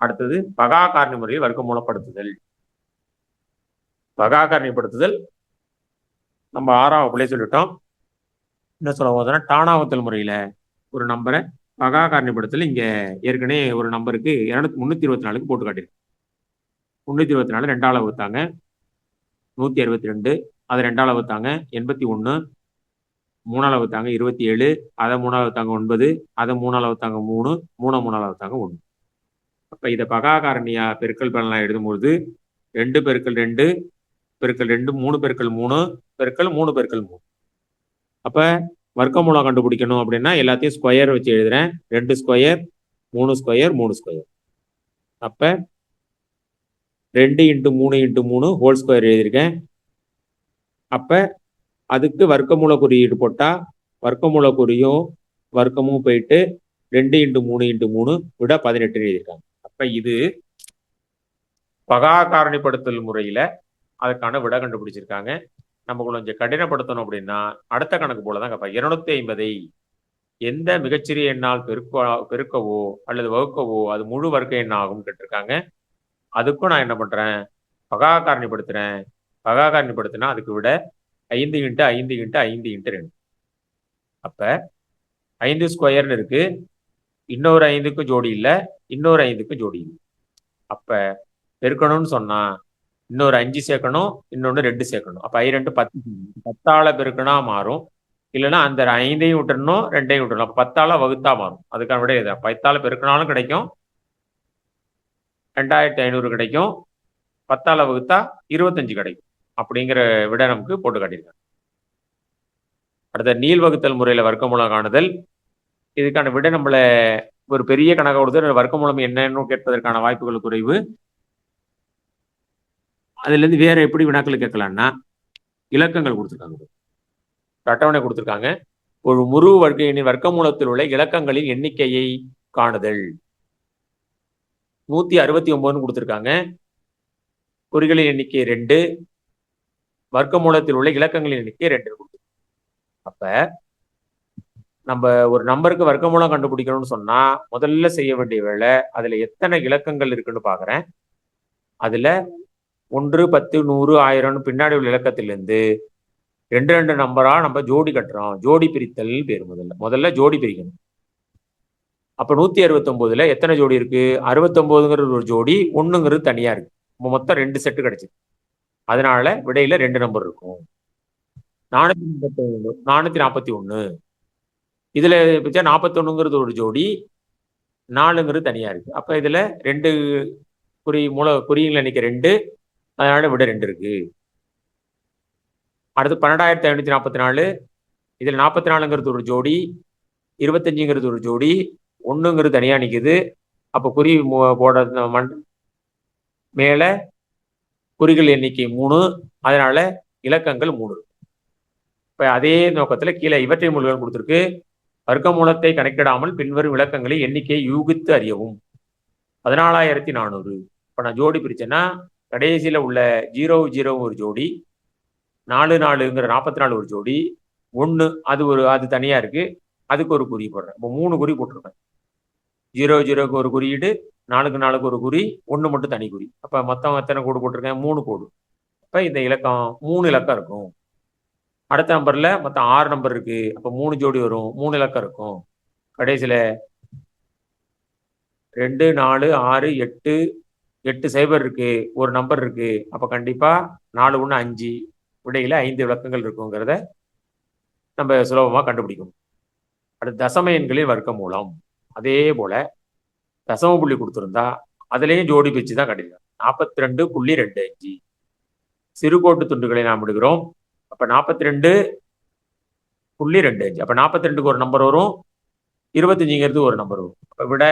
அடுத்தது பகா காரணி முறையில் வர்க்க மூலப்படுத்துதல். பகா காரணிப்படுத்துதல் நம்ம 6ஆம் வகுப்புல சொல்லிட்டோம். என்ன சொல்ல போதுன்னா, டானாவத்தல் முறையில ஒரு நம்பரை பகா காரணிப்படுத்தல் இங்க ஏற்கனவே ஒரு நம்பருக்கு 324க்கு போட்டு காட்டிருக்கு. 324 2ஆல் வகுத்தாங்க 162, அதை 2ஆல் வகுத்தாங்க 81, 3ஆல் வகுத்தாங்க 27, அதை 3ஆல் வகுத்தாங்க 9, அதை 3ஆல் வகுத்தாங்க 3, 3ஆல் வகுத்தாங்க 1. அப்ப இதை பகா காரணியா பெருக்கல் பலனா எழுதும்போது 2 × 2 பெருக்கல் 2 3 பெருக்கல் 3 பெருக்கல் 3 பெருக்கல் 3. அப்ப வர்க்கமூலம் கண்டுபிடிக்கணும் அப்படின்னா எல்லாத்தையும் ஸ்கொயர் வச்சு எழுதுறேன். 2 ஸ்கொயர் 3 ஸ்கொயர் 3 ஸ்கொயர். அப்ப 2 × 3 × 3 ஹோல் ஸ்கொயர் எழுதியிருக்கேன். அப்ப அதுக்கு வர்க்கமூல குறியீடு போட்டா வர்க்கமூல குறியும் வர்க்கமும் போயிட்டு 2 × 3 × 3 விட 18 எழுதியிருக்காங்க. அப்ப இது பகா காரணிப்படுத்தல் முறையில அதுக்கான விட கண்டுபிடிச்சிருக்காங்க. நம்ம கொஞ்சம் கடினப்படுத்தணும் அப்படின்னா அடுத்த கணக்கு போலதான் கேட்பாங்க. 250 எந்த மிகச்சிறிய எண்ணால் பெருக்கவோ அல்லது வகுக்கவோ அது முழு வர்க்க எண் ஆகும் கேட்டிருக்காங்க. அதுக்கும் நான் என்ன பண்றேன், பகா காரணிப்படுத்துறேன். பகா காரணிப்படுத்தினா அதுக்கு விட 5 × 5 × 5 × 2. அப்ப 5 ஸ்கொயர்னு இருக்கு, இன்னொரு 5க்கும் ஜோடி இல்லை, இன்னொரு 5க்கும் ஜோடி இல்லை. அப்ப பெருக்கணும்னு சொன்னா இன்னொரு 5 சேர்க்கணும், இன்னொன்னு 2 சேர்க்கணும். அப்ப 2 10, 10ஆல பெருக்கனா மாறும், இல்லைன்னா அந்த 5ஐயும் விட்டுறணும் 2ஐயும் விட்டுறணும். அப்ப 10ஆல வகுத்தா மாறும். அதுக்கான விட இது 10ஆல பெருக்கினாலும் கிடைக்கும், 2500 கிடைக்கும், 10ஆல வகுத்தா 25 கிடைக்கும். அப்படிங்கிற விட நமக்கு போட்டு காட்டியிருக்காங்க. அடுத்த நீள் வகுத்தல் முறையில வர்க்கமூலம் காணுதல். இதுக்கான விட நம்மள ஒரு பெரிய கணக்கு கொடுத்து வர்க்கமூலம் என்னன்னு கேட்பதற்கான வாய்ப்புகள் குறைவு. அதுல இருந்து வேற எப்படி வினாக்கள் கேட்கலாம்னா இலக்கங்கள் கொடுத்துருக்காங்க, அட்டவணை கொடுத்துருக்காங்க. ஒரு முழு வர்க்க எண்ணின் வர்க்கமூலத்தில் உள்ள இலக்கங்களின் எண்ணிக்கையை காணுதல். 169 கொடுத்துருக்காங்க. குறிகளின் எண்ணிக்கை 2, வர்க்கமூலத்தில் உள்ள இலக்கங்களின் எண்ணிக்கை 2 கொடுத்துருக்காங்க. அப்ப நம்ம ஒரு நம்பருக்கு வர்க்கமூலம் கண்டுபிடிக்கணும்னு சொன்னா முதல்ல செய்ய வேண்டிய வேலை அதுல எத்தனை இலக்கங்கள் இருக்குன்னு பாக்குறேன். அதுல 1 10 100 1000 பின்னாடி உள்ள இலக்கத்திலிருந்து 2 நம்பரா நம்ம ஜோடி கட்டுறோம். ஜோடி பிரித்தல் பேர். முதல்ல ஜோடி பிரிக்கணும். அப்ப 169ல எத்தனை ஜோடி இருக்கு? 69ங்கிறது ஒரு ஜோடி, 1ங்கிறது தனியா இருக்கு. மொத்தம் 2 செட்டு கிடைச்சிது. அதனால விடையில 2 நம்பர் இருக்கும். 441. இதுல 41ங்கிறது ஒரு ஜோடி, 4ங்கிறது தனியா இருக்கு. அப்ப இதுல 2 குறியீங்கள் எண்ணிக்கை 2, அதனால விட 2 இருக்கு. அடுத்து 12544. இதுல 44ங்கிறது ஒரு ஜோடி, 25ங்கிறது ஒரு ஜோடி, 1ங்கிறது தனியா நிக்குது. அப்ப குறி போட மேல குறிகள் எண்ணிக்கை 3, அதனால இலக்கங்கள் 3. இப்ப அதே நோக்கத்துல கீழே இவற்றை மூலங்கள் கொடுத்திருக்கு. வர்க்கமூலத்தை கணக்கிடாமல் பின்வரும் இலக்கங்களை எண்ணிக்கையை யூகித்து அறியவும். 14400. இப்ப நான் ஜோடி பிரிச்சேன்னா கடைசியில உள்ள 00 ஒரு ஜோடி, 44ங்கிற 44 ஒரு ஜோடி, 1 அது தனியா இருக்கு, அதுக்கு ஒரு குறி போடுறேன். இப்போ 3 குறி போட்டிருக்கேன். 00க்கு ஒரு குறியீடு, 4க்கு 4க்கு ஒரு குறி, 1 மட்டும் தனி குறி. அப்ப மொத்தம் எத்தனை கோடு போட்டிருக்கேன்? 3 கோடு. அப்ப இந்த இலக்கம் 3 இலக்கம் இருக்கும். அடுத்த நம்பர்ல மொத்தம் 6 நம்பர் இருக்கு. அப்ப 3 ஜோடி வரும், 3 இலக்கம் இருக்கும். கடைசியில 2 4 6 8 8 சைபர் இருக்கு, ஒரு நம்பர் இருக்கு. அப்ப கண்டிப்பா 4 1 5, விடையில 5 இலக்கங்கள் இருக்குங்கிறத நம்ம சுலபமா கண்டுபிடிக்கணும். அடுத்து தசம எண்களின் வர்க்கமூலம். அதே போல தசம புள்ளி கொடுத்திருந்தா அதுலயும் ஜோடி பிரிச்சு தான் கட்டிருக்காங்க. 42.25 சிறுகோட்டு துண்டுகளை நாம் எடுக்கிறோம். அப்ப 42.25. அப்ப 42க்கு ஒரு நம்பர் வரும், 25ங்கிறது ஒரு நம்பர் வரும். அப்ப விட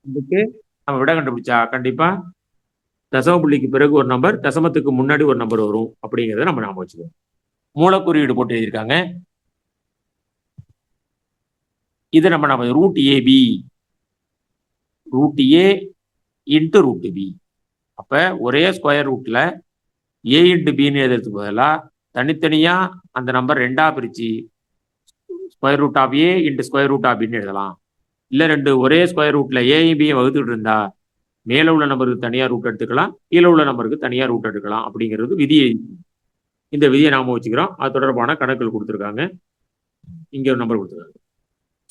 இதுக்கு நம்ம விட கண்டுபிடிச்சா கண்டிப்பா தசம புள்ளிக்கு பிறகு ஒரு நம்பர், தசமத்துக்கு முன்னாடி ஒரு நம்பர் வரும். அப்படிங்கிறத நம்ம ஞாபகம் வச்சுக்கோம். மூலக்குறியீடு போட்டு எழுதியிருக்காங்க. இது நம்ம root AB, root A into root B. அப்ப ஒரே ஸ்கொயர் ரூட்ல ஏ இன்ட்டு பின்னு எழுதுறதுக்கு பதிலாக தனித்தனியா அந்த நம்பர் 2ஆ பிரிச்சு square root of A into square root of பின்னு எழுதலாம். இல்லை 2 ஒரே ஸ்கொயர் ரூட்ல ஏயும் பியும் வகுத்துட்டு இருந்தா மேல உள்ள நம்பருக்கு தனியா ரூட் எடுத்துக்கலாம், கீழே உள்ள நம்பருக்கு தனியா ரூட் எடுக்கலாம். அப்படிங்கிறது விதியை, இந்த விதியை நாம வச்சுக்கிறோம். அது தொடர்பான கணக்குகள் கொடுத்துருக்காங்க. இங்க ஒரு நம்பர் கொடுத்துருக்காங்க,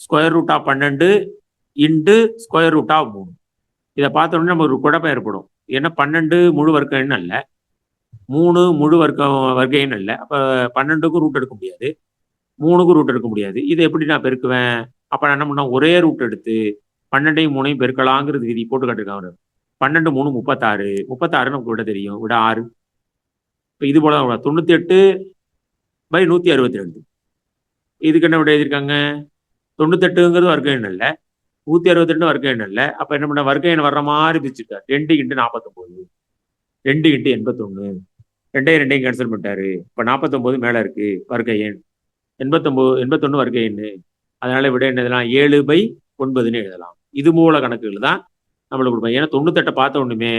square root of 12 into square root of 3. இதை பார்த்தோன்னே நம்ம ஒரு குழப்பம் ஏற்படும். ஏன்னா 12 முழு வர்க்க எண் அல்ல, 3 முழு வர்க்க எண் அல்ல. அப்ப 12க்கும் ரூட் எடுக்க முடியாது, 3க்கும் ரூட் எடுக்க முடியாது. இதை எப்படி நான் பெருக்குவேன்? அப்ப நான் என்ன பண்ண, ஒரே ரூட் எடுத்து 12ஐயும் 3ஐயும் பெருக்கலாங்கிறது விதி போட்டு காட்டிருக்காங்க. 12 3 36, 36 நமக்கு விட தெரியும், விட 6. இப்போ இது போல 98/162. இதுக்கு என்ன விட எழுதியிருக்காங்க? 98ங்கிறது வர்க்க எண் இல்லை, 162 வர்க்க எண் இல்லை. அப்போ என்ன பண்ண, வர்க்க எண் வர்ற மாதிரி பிரிச்சுட்டார். 2 × 49, 2 × 81, ரெண்டையும் கேன்சல் பண்ணிட்டாரு. இப்போ 49 மேலே இருக்கு வர்க்க எண், 81 வர்க்க எண். அதனால விட என்ன எழுதலாம்? 7/9 எழுதலாம். இது போல கணக்குகள் தான் நம்மளுக்கு கொடுப்போம். ஏன்னா 98 பார்த்த ஒண்ணுமே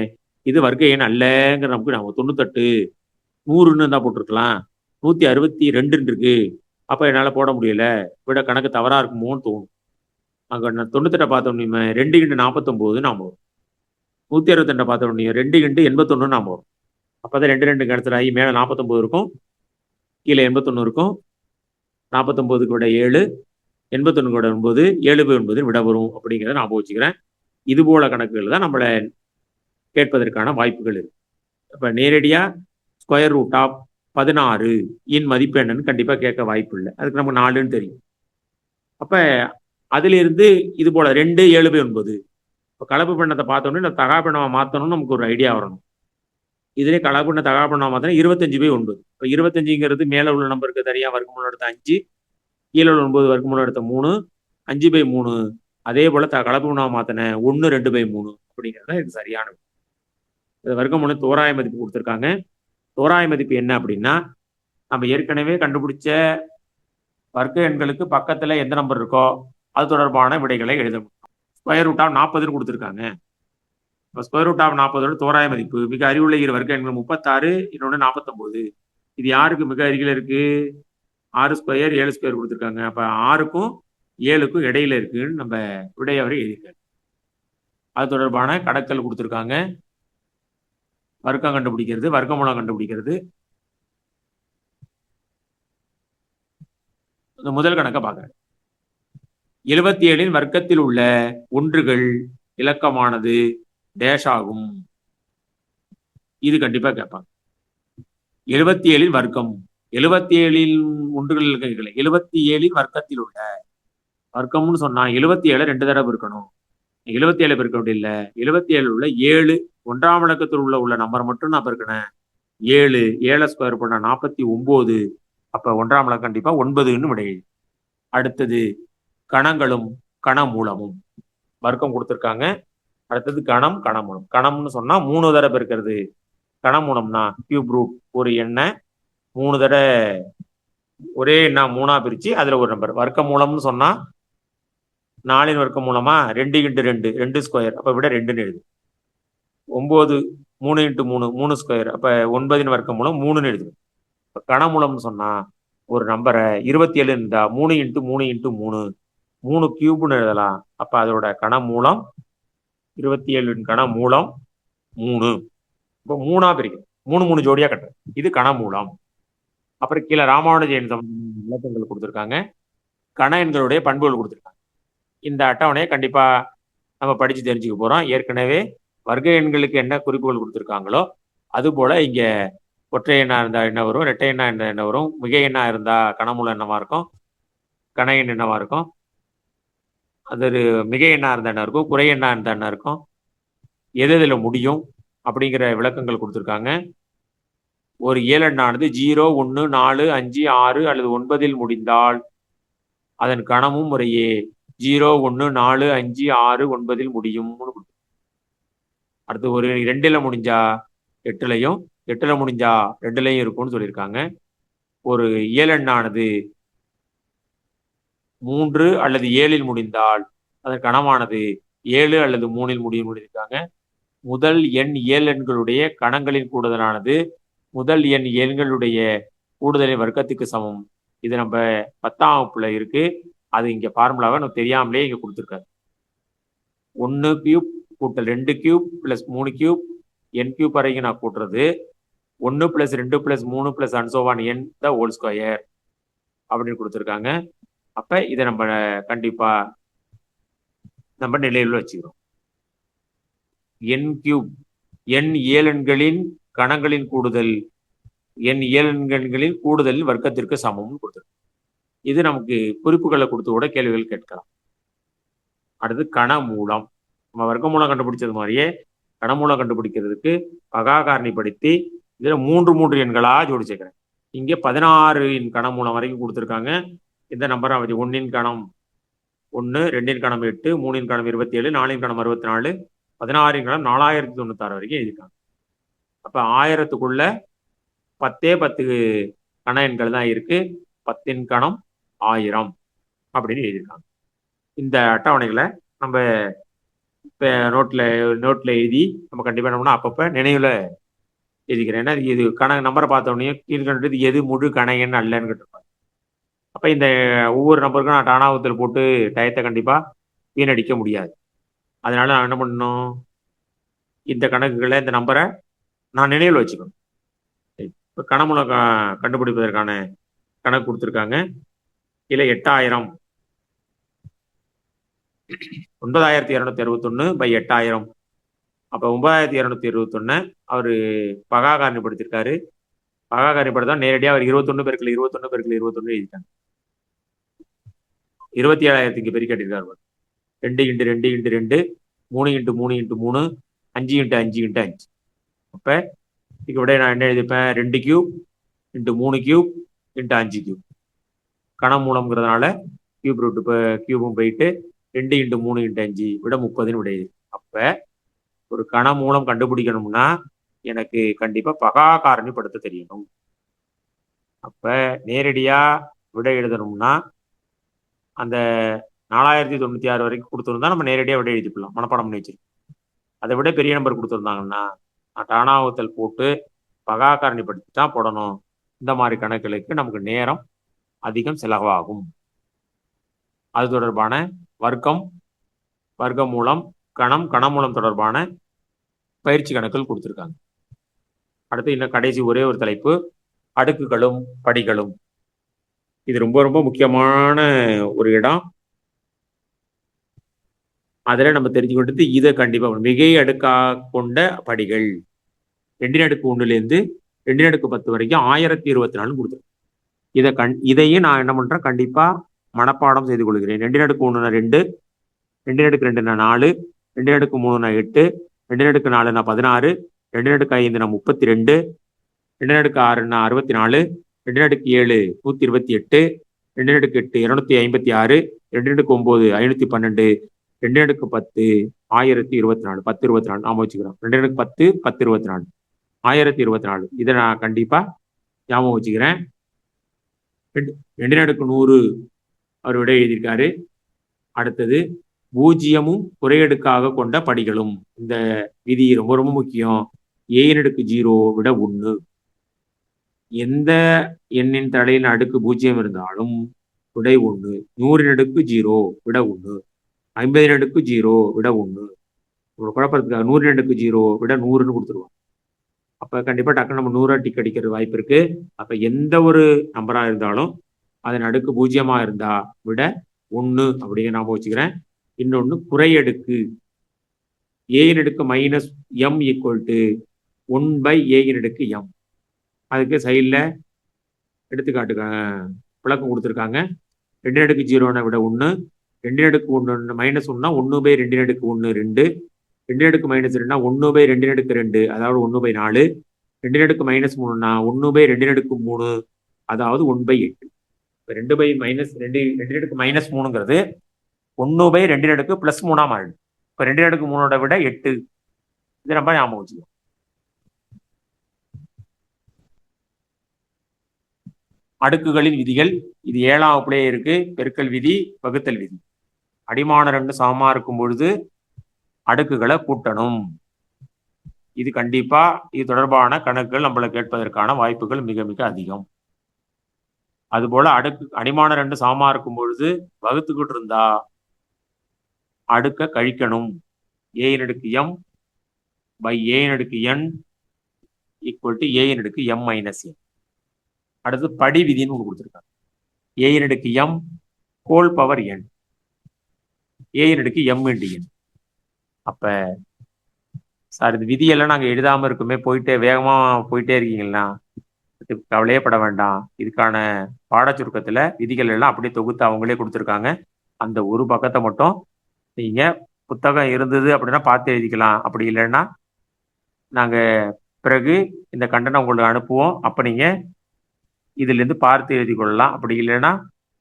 இது வர்க்க எண் அல்லங்கிற நமக்கு நம்ம 98 100ன்னு தான் போட்டிருக்கலாம், 162 இருக்கு. அப்ப என்னால போட முடியல, விட கணக்கு தவறா இருக்குமோன்னு தோணும். அங்க 98 பார்த்த உடனே 2 × 49 நாம வரும், 162 பார்த்த உடனே 2 × 81 நாம வரும். அப்பதான் 2 கேன்சல் ஆகி மேல 49 இருக்கும், கீழே 81 இருக்கும். 49க்கு விட 7, 81க்கு விட 9, 7/9 விட வரும் அப்படிங்கிறத ஞாபகம் வச்சுக்கிறேன். இது போல கணக்குகள் தான் நம்மளை கேட்பதற்கான வாய்ப்புகள் இருக்கு. இப்ப நேரடியா ஸ்கொயர் ரூட் ஆஃப் 16 இன் மதிப்பு என்னன்னு கண்டிப்பா கேட்க வாய்ப்பு இல்லை, அதுக்கு நமக்கு 4ன்னு தெரியும். அப்ப அதுல இருந்து இது போல 2, 7/9 இப்போ கலப்பு பின்னத்தை பார்த்தோன்னே தகா பின்னமா மாற்றணும்னு நமக்கு ஒரு ஐடியா வரணும். இதுலேயே கலப்பு பின்ன தகா பின்னமா மாற்றினா 25/9. இப்போ 25ங்கிறது மேலே உள்ள நம்பருக்கு தனியாக வர்க்கமூலம் எடுத்த 5, கீழே உள்ள 9 வர்க்கமூலம் எடுத்த 3, 5/3. அதே போல கலப்பு பின்னமா மாற்றின 1, 2/3 அப்படிங்கிறது தான் இது சரியானது. இது வர்க்கமூலம் தோராய மதிப்பு கொடுத்துருக்காங்க. தோராய மதிப்பு என்ன அப்படின்னா, நம்ம ஏற்கனவே கண்டுபிடிச்ச வர்க்க எண்களுக்கு பக்கத்துல எந்த நம்பர் இருக்கோ அது தொடர்பான விடைகளை எழுதணும். ஸ்கொயர் ரூட் ஆஃப் 40ன்னு கொடுத்துருக்காங்க. இப்போ ஸ்கொயர் ரூட் ஆஃப் 40 தோராய மதிப்பு மிக அருகிலுள்ள இரு வர்க்க எண்கள் 36, இன்னொன்று 49. இது யாருக்கு மிக அருகில் இருக்கு? 6 ஸ்கொயர் 7 ஸ்கொயர் கொடுத்துருக்காங்க. அப்ப 6க்கும் 7க்கும் இடையில இருக்குன்னு நம்ம விடையை வரை எழுதியிருக்காங்க. அது தொடர்பான கணக்கல் கொடுத்துருக்காங்க. வர்க்கம் கண்டுபிடிக்கிறது, வர்க்கமூலம் கண்டுபிடிக்கிறது. முதல் கணக்கை பார்க்க, 77ன் வர்க்கத்தில் உள்ள ஒன்றுகள் இலக்கமானது டேஷ் ஆகும். இது கண்டிப்பா கேட்பாங்க. 77ன் வர்க்கம், 77ன் ஒன்றுகள் இலக்கங்கள், 77ன் வர்க்கத்தில் உள்ள வர்க்கம்னு சொன்னா 77 2 தடவை இருக்கணும். 77 பெருக்க வேண்டிய 77 உள்ள 7 ஒன்றாம் இலக்கத்தில் உள்ள நம்பர் மட்டும் நான் பெருக்கினேன். 7 ஸ்கொயர் பண்ண 49. அப்ப ஒன்றாம் இலக்கம் கண்டிப்பா 9ன்னு விடை. அடுத்தது கணங்களும் கணமூலமும் வர்க்கம் கொடுத்துருக்காங்க. அடுத்தது கணம் கணமூலம். கணம்னு சொன்னா 3 தடவை பெருக்கிறது. கணமூலம்னா கியூப் ரூட் ஒரு எண்ணை 3 தடவை ஒரே எண்ணா 3ஆ பிரிச்சு அதுல ஒரு நம்பர். வர்க்க மூலம்னு சொன்னா 4ன் வர்க்க மூலமா 2 × 2 2 ஸ்கொயர், அப்ப விட 2ன்னு எழுது. 9 3 × 3 3 ஸ்கொயர், அப்ப 9ன் வர்க்க மூலம் 3ன்னு எழுது. கணமூலம்னு சொன்னா ஒரு நம்பரை 27 இருந்தா 3 × 3 × 3 3 கியூப்னு எழுதலாம். அப்ப அதோட கணமூலம் 27ன் கணமூலம் 3. இப்போ 3ஆ பிரிக்கும், 3 ஜோடியா கட்டுறது. இது கணமூலம். அப்புறம் கீழே ராமானுஜ எண் விளக்கங்கள் கொடுத்துருக்காங்க. கண எண்களுடைய பண்புகள் கொடுத்துருக்காங்க. இந்த அட்டவணையை கண்டிப்பா நம்ம படிச்சு தெரிஞ்சுக்க போறோம். ஏற்கனவே வர்க்க எண்களுக்கு என்ன குறிப்புகள் கொடுத்துருக்காங்களோ அது போல இங்க ஒற்றை எண்ணா இருந்தா என்ன வரும், இரட்டை எண்ணா இருந்தா என்ன வரும், மிகை எண்ணா இருந்தா கணமூலம் என்னவா இருக்கும், கண எண் என்னவா இருக்கும், அது ஒரு மிகை எண்ணா இருந்தா என்ன இருக்கும், குறை எண்ணா இருந்தா என்ன இருக்கும், எது இதில் முடியும் அப்படிங்கிற விளக்கங்கள் கொடுத்துருக்காங்க. ஒரு இயலெண்ணானது 0, 1, 4, 5, 6 அல்லது 9ல் முடிந்தால் அதன் கணமும் முறையே 0, 1, 4, 5, 6, 9ல் முடியும். அடுத்து ஒரு 2ல் முடிஞ்சா 8லையும், 8ல் முடிஞ்சா 2லையும் இருக்கும்னு சொல்லியிருக்காங்க. ஒரு இயலெண்ணானது 3 அல்லது 7ல் முடிந்தால் அதன் கணமானது 7 அல்லது 3ல் முடியும் சொல்லியிருக்காங்க. முதல் எண் இயலெண்களுடைய கணங்களின் கூடுதலானது முதல் எண் எண்களுடைய கூடுதலின் வர்க்கத்துக்கு சமம். இது நம்ம 10ஆம் வகுப்புல இருக்கு. அது இங்க ஃபார்முலாவை நம்ம தெரியாமலே இங்க கொடுத்துருக்காரு. 1 கியூப் கூட்டல் 2 cube plus 3 cube n cube வரைக்கும் நான் கூட்டுறது 1 + 2 + 3 + அன்சோவான் n த ஹோல் ஸ்கொயர் அப்படின்னு கொடுத்துருக்காங்க. அப்ப இதை நம்ம கண்டிப்பா நம்ம நிலையில் வச்சுக்கிறோம். n கியூப் n இயலெண்களின் கணங்களின் கூடுதல் n இயலெண்களின் கூடுதலின் வர்க்கத்திற்கு சமம்னு கொடுத்துருக்கு. இது நமக்கு குறிப்புகளை கொடுத்து கூட கேள்விகள் கேட்கலாம். அடுத்து கணமூலம். நம்ம வர்க்க மூலம் கண்டுபிடிச்சது மாதிரியே கணமூலம் கண்டுபிடிக்கிறதுக்கு பகா காரணிப்படுத்தி இதுல மூன்று எண்களா ஜோடி சேர்க்கிறேன். இங்கே 16 கணமூலம் வரைக்கும் கொடுத்துருக்காங்க. இந்த நம்பரை அவதி 1 கணம் 1, 2 கணம் 8, 3 கணம் 27, 4 கணம் 64, 16 கணம் 4096 வரைக்கும் எழுதியிருக்காங்க. அப்ப 1000க்குள்ள 10 கண எண்கள் தான் இருக்கு. 10 கணம் 1000 அப்படின்னு எழுதியிருக்காங்க. இந்த அட்டவணைகளை நம்ம இப்போ நோட்ல எழுதி நம்ம கண்டிப்பா என்ன பண்ணணும், அப்பப்ப நினைவுல எழுதிக்கிறேன். ஏன்னா இது நம்பரை பார்த்தோன்னே கீழ்கண்டது எது முழு கண எண் அல்லன்னு கேட்டிருப்பாங்க. அப்ப இந்த ஒவ்வொரு நம்பருக்கும் நான் டானாவத்தில் போட்டு டயத்தை கண்டிப்பா வீணடிக்க முடியாது. அதனால நான் என்ன பண்ணணும், இந்த கணக்குகளை இந்த நம்பரை நான் நினைவில் வச்சுக்கணும். இப்போ கணமூலம் கண்டுபிடிப்பதற்கான கணக்கு கொடுத்துருக்காங்க. கீழே 8000 9261 பை 8000. அப்ப 9221 அவரு பகாகாரணிப்படுத்திருக்காரு. பகாகாரணிப்படுத்தா நேரடியாக அவர் 21 பெருக்கல் 21 பெருக்கல் 21 எழுதிட்டாங்க. 27,000 பெருக்கி கட்டியிருக்காரு. 2 × 2 × 2, 3 × 3 × 3, 5 × 5 × 5. அப்ப இதுக்கு விட நான் என்ன எழுதிப்பேன், 2 கியூப் × 3 கியூப் × 5 கியூப். கணமூலம்ங்கிறதுனால கியூப் ரூட் கியூபும் போயிட்டு 2 × 3 × 5 விட 30ன்னு விட எழுதி. அப்ப ஒரு கணமூலம் கண்டுபிடிக்கணும்னா எனக்கு கண்டிப்பா பகாகாரணிப்படுத்த தெரியணும். அப்ப நேரடியா விட எழுதணும்னா அந்த 4096 வரைக்கும் கொடுத்துருந்தா நம்ம நேரடியாக விட எழுதிக்கலாம், மனப்பாடம் பண்ணி வச்சிருக்கோம். அதை விட பெரிய நம்பர் கொடுத்துருந்தாங்கன்னா நான் டானாவத்தல் போட்டு பகாகாரணிப்படுத்தி தான் போடணும். இந்த மாதிரி கணக்குகளுக்கு நமக்கு நேரம் அதிகம் செலவாகும். அது தொடர்பான வர்க்கமூலம், கணமூலம் தொடர்பான பயிற்சி கணக்குகள் கொடுத்துருக்காங்க. அடுத்து இன்னும் கடைசி ஒரே ஒரு தலைப்பு, அடுக்குகளும் படிகளும். இது ரொம்ப ரொம்ப முக்கியமான ஒரு இடம். அதில் நம்ம தெரிஞ்சுக்கிட்டது இதை கண்டிப்பா மிகை அடுக்காக கொண்ட படிகள் 2^1 2^10 வரைக்கும் 1024 கொடுத்துருக்கேன். இதையும் நான் என்ன பண்றேன், கண்டிப்பா மனப்பாடம் செய்து கொள்கிறேன். 2^1 2, 2^2 4, 2^3 8, 2^4 16, 2^5 32, 2^6 64, 2^7 128, 2^8 256, 2^9 512, 2^10 1024 1024 நாம வச்சுக்கிறோம். 2^10 1024 1024 இதை நான் கண்டிப்பா ஞாபகம் வச்சுக்கிறேன். 2^100 அவர் விட எழுதியிருக்காரு. அடுத்தது பூஜ்ஜியமும் குறையடுக்காக கொண்ட படிகளும். இந்த விதி ரொம்ப ரொம்ப முக்கியம். a^0 விட 1. எந்த எண்ணின் தலையின் அடுக்கு 0 இருந்தாலும் விடை 1. 100^0 விட 1. 50^0 விட 1. ஒரு குழப்பத்துக்காக 100^0 விட 100ன்னு கொடுத்துருவோம். அப்ப கண்டிப்பா டக்குன்னு நம்ம 100 டிக் அடிக்கிறது வாய்ப்பு இருக்கு. அப்ப எந்த ஒரு நம்பரா இருந்தாலும் அதன் அடுக்கு 0 இருந்தா விட 1 அப்படிங்கிற ஞாபகம் வச்சுக்கிறேன். இன்னொன்னு குறையடுக்கு a^-m = 1/a^m. அதுக்கு சைடில் எடுத்துக்காட்டு விளக்கம் கொடுத்துருக்காங்க. 2^0 விட 1, 2^1 -1னா 1/2^1 2, 2^-2னா 1/2^2 அதாவது 1/4, 2^-3னா 1/2^3 அதாவது 1/8. 2/-3ங்கிறது 1/2 + 3 மாறிடும். இப்போ 2^3 விட 8. இது நம்ம ஞாபகம் வச்சுக்கணும். அடுக்குகளின் விதிகள் இது 7ஆம் வகுப்புலேயே இருக்கு. பெருக்கல் விதி, வகுத்தல் விதி. அடிமான 2 சமமா இருக்கும் பொழுது அடுக்குகளை கூட்டணும். இது கண்டிப்பா இது தொடர்பான கணக்குகள் நம்மளை கேட்பதற்கான வாய்ப்புகள் மிக மிக அதிகம். அதுபோல அடிமான 2 சமமா இருக்கும் பொழுது வகுத்துக்கிட்டு இருந்தா அடுக்க கழிக்கணும். a^m by a^n = a^m-n. அடுத்து படி விதின்னு ஒன்று கொடுத்துருக்காங்க. a^m whole power n, a^m × n. அப்ப சார் இந்த விதியெல்லாம் நாங்கள் எழுதாம இருக்குமே, வேகமா போயிட்டே இருக்கீங்களா, கவலையே பட வேண்டாம். இதுக்கான பாடச்சுருக்கத்துல விதிகள் எல்லாம் அப்படியே தொகுத்து அவங்களே கொடுத்துருக்காங்க. அந்த ஒரு பக்கத்தை மட்டும் நீங்க புத்தகம் இருந்தது அப்படின்னா பார்த்து எழுதிக்கலாம். அப்படி இல்லைன்னா நாங்க பிறகு இந்த கண்டனம் உங்களுக்கு அனுப்புவோம். அப்ப நீங்க இதுல இருந்து பார்த்து எழுதி கொள்ளலாம். அப்படி இல்லைன்னா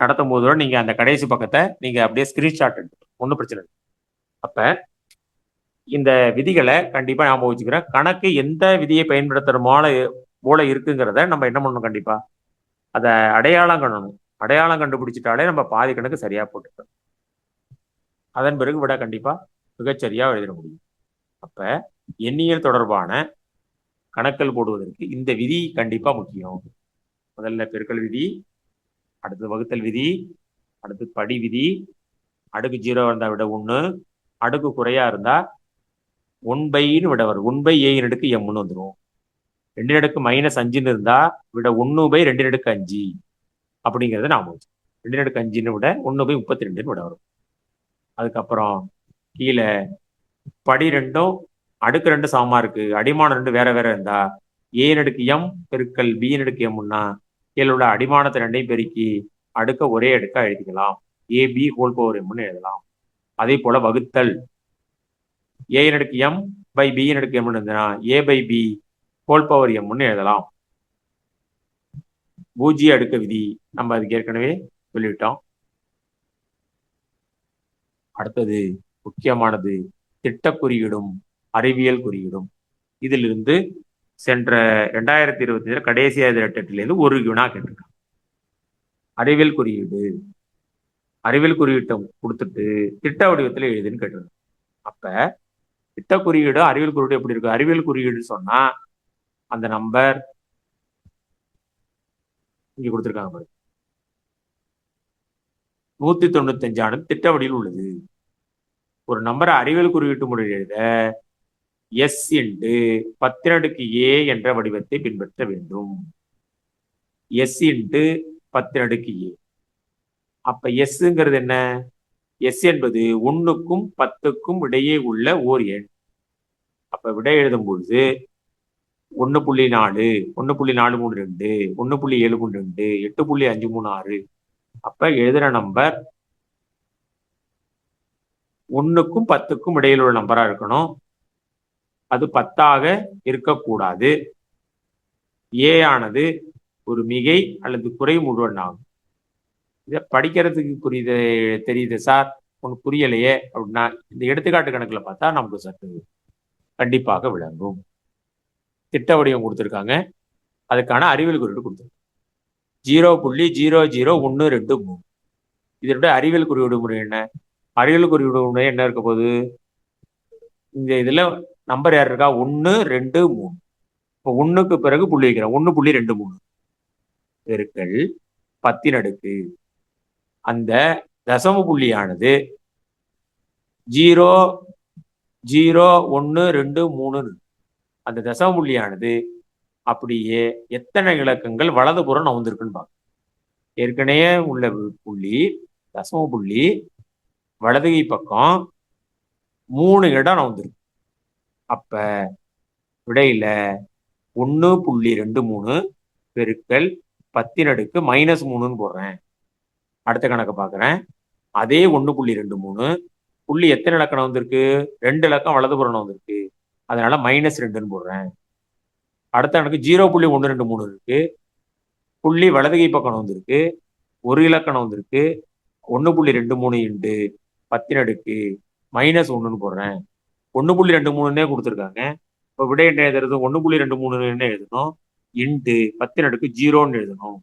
நடத்தும் போது நீங்க அந்த கடைசி பக்கத்தை நீங்க அப்படியே ஸ்கிரீன்ஷாட் எடுத்து ஒன்றும் பிரச்சனை இல்லை. அப்ப இந்த விதிகளை கண்டிப்பா ஞாபகம் வச்சுக்கிறேன். கணக்கு எந்த விதியை பயன்படுத்துற போல இருக்குங்கிறத நம்ம என்ன பண்ணணும், கண்டிப்பா அதை அடையாளம் காணணும். அடையாளம் கண்டுபிடிச்சிட்டாலே நம்ம பாதி கணக்கு சரியா போட்டுக்கணும். அதன் பிறகு விட கண்டிப்பா மிகச்சரியா எழுத முடியும். அப்ப எண்ணியல் தொடர்பான கணக்கல் போடுவதற்கு இந்த விதி கண்டிப்பா முக்கியம். முதல்ல பெருக்கல் விதி, அடுத்து வகுத்தல் விதி, அடுத்து படி விதி, அடுக்கு 0 இருந்தா விட 1, அடுக்கு குறையா இருந்தா 1/ன்னு விட வரும். 1/a எம்னு வந்துடும். 2 - 5ன்னு இருந்தா விட 1/2 அப்படிங்கிறத நாம 2/5ன்னு விட 1/32ன்னு விட வரும். அதுக்கப்புறம் கீழே படி 2ம் அடுக்கு 2 சமமா இருக்கு, அடிமானம் 2 வேற வேற இருந்தா a/m பெருக்கல் b/mன்னா கீழே உள்ள அடிமானத்தை 2ஐயும் பெருக்கி அடுக்க ஒரே அடுக்கா எழுதிக்கலாம். ab/m எழுதலாம். அதே போல வகுத்தல் a/m/b/m இருந்ததுன்னா a/b/m எழுதலாம். பூஜ்ஜிய அடுக்கு விதி நம்ம அதுக்கு ஏற்கனவே சொல்லிவிட்டோம். அடுத்தது முக்கியமானது திட்ட குறியீடும் அறிவியல் குறியீடும். இதிலிருந்து சென்ற 2020 கடைசி 8லேருந்து ஒரு வினா கேட்டிருக்காங்க. அறிவியல் குறியீட்டை கொடுத்துட்டு திட்ட வடிவத்தில் எழுதுன்னு கேட்டிருக்காங்க. அப்ப திட்ட குறியீடு அறிவியல் குறியீடு எப்படி இருக்கு? அறிவியல் குறியீடு சொன்னா அந்த நம்பர் இங்க கொடுத்திருக்காங்க பாருங்க, 195 திட்ட வடிவில் உள்ளது. ஒரு நம்பரை அறிவியல் குறியீட்டு முறையில் எழுத S×10A என்ற வடிவத்தை பின்பற்ற வேண்டும். S×10A. அப்ப எஸ்ங்கிறது என்ன? எஸ் என்பது 1க்கும் 10க்கும் இடையே உள்ள ஓர் எண். அப்ப விடை எழுதும் பொழுது 1.4, 1.432, 1.732, 8.536. அப்ப எழுதுற நம்பர் 1க்கும் 10க்கும் இடையில் உள்ள நம்பரா இருக்கணும். அது 10ஆக இருக்கக்கூடாது. ஏ ஆனது ஒரு மிகை அல்லது குறை முழுவன் ஆகும். இதை படிக்கிறதுக்கு தெரியுது சார், உனக்கு புரியலையே அப்படின்னா இந்த எடுத்துக்காட்டு கணக்குல பார்த்தா நமக்கு சற்று கண்டிப்பாக விளங்கும். திட்ட வடிவம் கொடுத்துருக்காங்க, அதுக்கான அறிவியல் குறியீடு கொடுத்துருக்காங்க 0.00123. இதனுடைய அறிவியல் குறியீடு முறை என்ன? அறிவியல் குறியீடு முறை என்ன இருக்க போகுது? இந்த இதுல நம்பர் யார் இருக்கா? 1, 2, 3. இப்போ 1க்கு பிறகு புள்ளி வைக்கிறோம். 1.23 பெருக்கல் 10 அந்த தசம புள்ளியானது 0, 0, 1, 2, 3. அந்த தசம புள்ளியானது அப்படியே எத்தனை இலக்கங்கள் வலதுபுறம் நவுந்திருக்குன்னு பார்க்கணும். ஏற்கனவே உள்ள புள்ளி தசம புள்ளி வலதுகை பக்கம் 3 இடம் நவுந்திருக்கு. அப்ப விடையில 1.23 பெருக்கல் 10 -3ன்னு போடுறேன். அடுத்த கணக்கு பார்க்குறேன். அதே 1.23 புள்ளி எத்தனை இலக்கம் வந்திருக்கு? 2 இலக்கம் வலதுபுறம் வந்திருக்கு, அதனால -2ன்னு போடுறேன். அடுத்த கணக்கு 0.123 இருக்கு, புள்ளி வலதுகை பக்கம் வந்திருக்கு, ஒரு இலக்கம் வந்திருக்கு, 1.23 × 10 -1ன்னு போடுறேன். 1.23 கொடுத்துருக்காங்க. இப்போ விடை என்ன எழுதுறது? 1.23 எழுதணும், இன்ட்டு 10 0ன்னு எழுதணும்.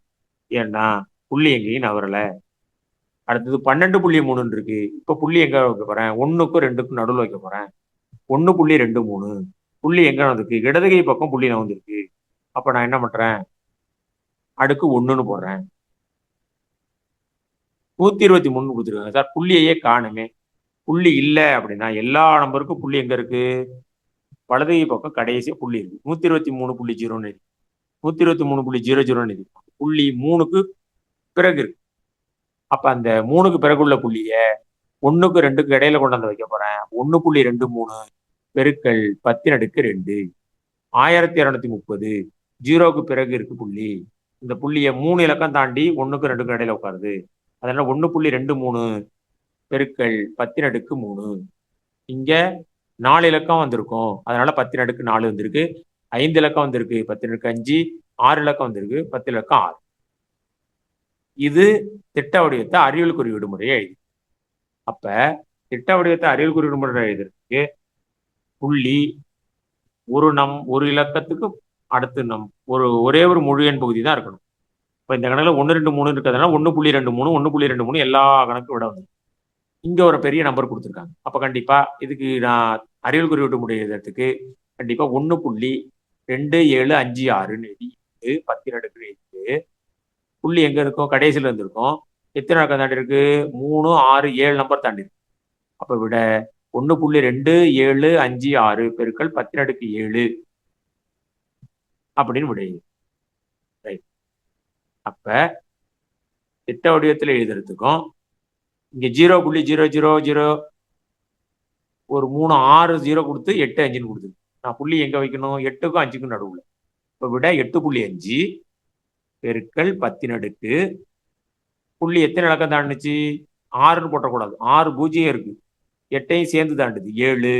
ஏன்னா புள்ளி எங்கேயும் நவரல. அடுத்தது 12.3 இருக்கு. இப்ப புள்ளி எங்க வைக்க போறேன்? 1க்கும் 2க்கும் நடுவில் வைக்க போறேன். 1.23 புள்ளி எங்க வந்திருக்கு? இடதுகை பக்கம் புள்ளி வந்திருக்கு. அப்ப நான் என்ன பண்றேன்? அடுக்கு 1ன்னு போடுறேன். 123 கொடுத்துருக்காங்க சார், புள்ளியையே காணுமே. புள்ளி இல்லை அப்படின்னா எல்லா நம்பருக்கும் புள்ளி எங்க இருக்கு? வலதுகை பக்கம் கடைசியா புள்ளி இருக்கு. 123.0ன்னு 123.00 புள்ளி 3க்கு பிறகு இருக்கு. அப்ப அந்த 3க்கு பிறகு உள்ள புள்ளிய 1க்கும் 2க்கும் இடையில கொண்டாந்து வைக்க போறேன். 1.23 பெருக்கல் 10 1230. 0க்கு பிறகு இருக்கு புள்ளி. இந்த புள்ளிய 3 இலக்கம் தாண்டி 1க்கும் 2க்கும் இடையில உட்காருது. அதனால 1.23 பெருக்கல் 10 3. இங்க 4 இலக்கம் வந்திருக்கும், அதனால 10 4 வந்திருக்கு. 5 இலக்கம் வந்திருக்கு 10 இலக்கம் 5, 6 இலக்கம் வந்திருக்கு 10 இலக்கம் 6. இது திட்ட வடிவத்தை அறிவியல் குறியீடு முறையை எழுதி. அப்ப திட்ட வடிவத்தை அறிவியல் குறியீடு முறை எழுதுறதுக்கு புள்ளி ஒரு இலக்கத்துக்கு அடுத்து ஒரே ஒரு முழு எண் பகுதி தான் இருக்கணும். இப்போ இந்த கணக்கில் 1 2 3 இருக்கிறதுனால 1.23 1.23 எல்லா கணக்கும் விட வந்து இங்க ஒரு பெரிய நம்பர் கொடுத்துருக்காங்க. அப்ப கண்டிப்பா இதுக்கு நான் அறிவியல் குறியீட்டு முறை எழுதுறதுக்கு கண்டிப்பா 1.2756 எழுதி 10 அடுக்கு எழுதி புள்ளி எங்க இருக்கும்? கடைசியில இருந்திருக்கும். எத்தனை இலக்கம் தாண்டி இருக்கு? 3 6 7 நம்பர் தாண்டி இருக்கு. அப்ப விட 1.2756 பெருக்கல் 10 அடுக்கு 7 அப்படின்னு விடையுது. ரைட். அப்ப திட்ட வடிவத்தில் எழுதுறதுக்கும் இங்க 0.000 ஒரு 3 6 0 கொடுத்து 8 5 கொடுத்து நான் புள்ளி எங்க வைக்கணும்? 8க்கும் 5க்கும் நடுவுல. இப்ப விட 8.5 பெருக்கல் 10 அடுக்கு புள்ளி எத்தனை இலக்கம் தாண்டுச்சு? 6ன்னு போட்டக்கூடாது. 6 பூஜ்ஜியம் இருக்கு, 8ஐயும் சேர்ந்து தாண்டுது 7.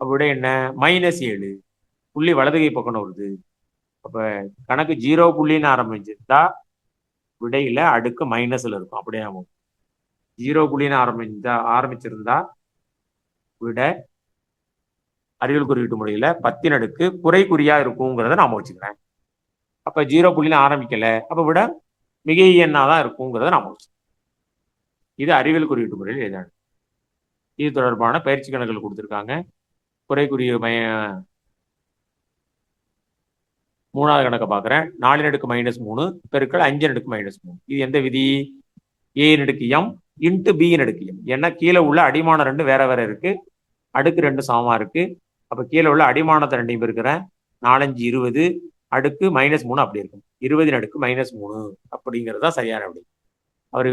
அப்ப விட என்ன? -7. புள்ளி வலது கை பக்கம் வருது. அப்ப கணக்கு 0 புள்ளின்னு ஆரம்பிச்சிருந்தா விடையில அடுக்கு மைனஸ்ல இருக்கும். அப்படியே 0 புள்ளின்னு ஆரம்பிச்சிருந்தா விட அறிவியல் குறியீட்டு முறையில 10 அடுக்கு குறைக்குறியா இருக்குங்கிறத நாம வச்சுக்கிறேன். அப்ப 0 புள்ளின்னு ஆரம்பிக்கல, அப்ப விட மிகை எண்ணா தான் இருக்குங்கிறத நாம வச்சுக்கிறோம். இது அறிவியல் குறியீட்டு முறையில் எழுதாது. இது தொடர்பான பயிற்சி கணக்குகள் கொடுத்துருக்காங்க. குறைக்குரிய 3வது கணக்கை பார்க்குறேன். 4 அடுக்கு -3 பெருக்கல் 5 அடுக்கு -3. இது எந்த விதி? a அடுக்கு m இன்ட்டு b அடுக்கு m. ஏன்னா கீழே உள்ள அடிமான 2 வேற வேற இருக்கு, அடுக்கு 2 சமமா இருக்கு. அப்ப கீழே உள்ள அடிமானத்தை 2 பெருக்கிறேன். 4 5 20 அடுக்கு -3 அப்படி இருக்கும். 20 அடுக்கு -3 அப்படிங்கிறது தான் சரியான விடை. அவரு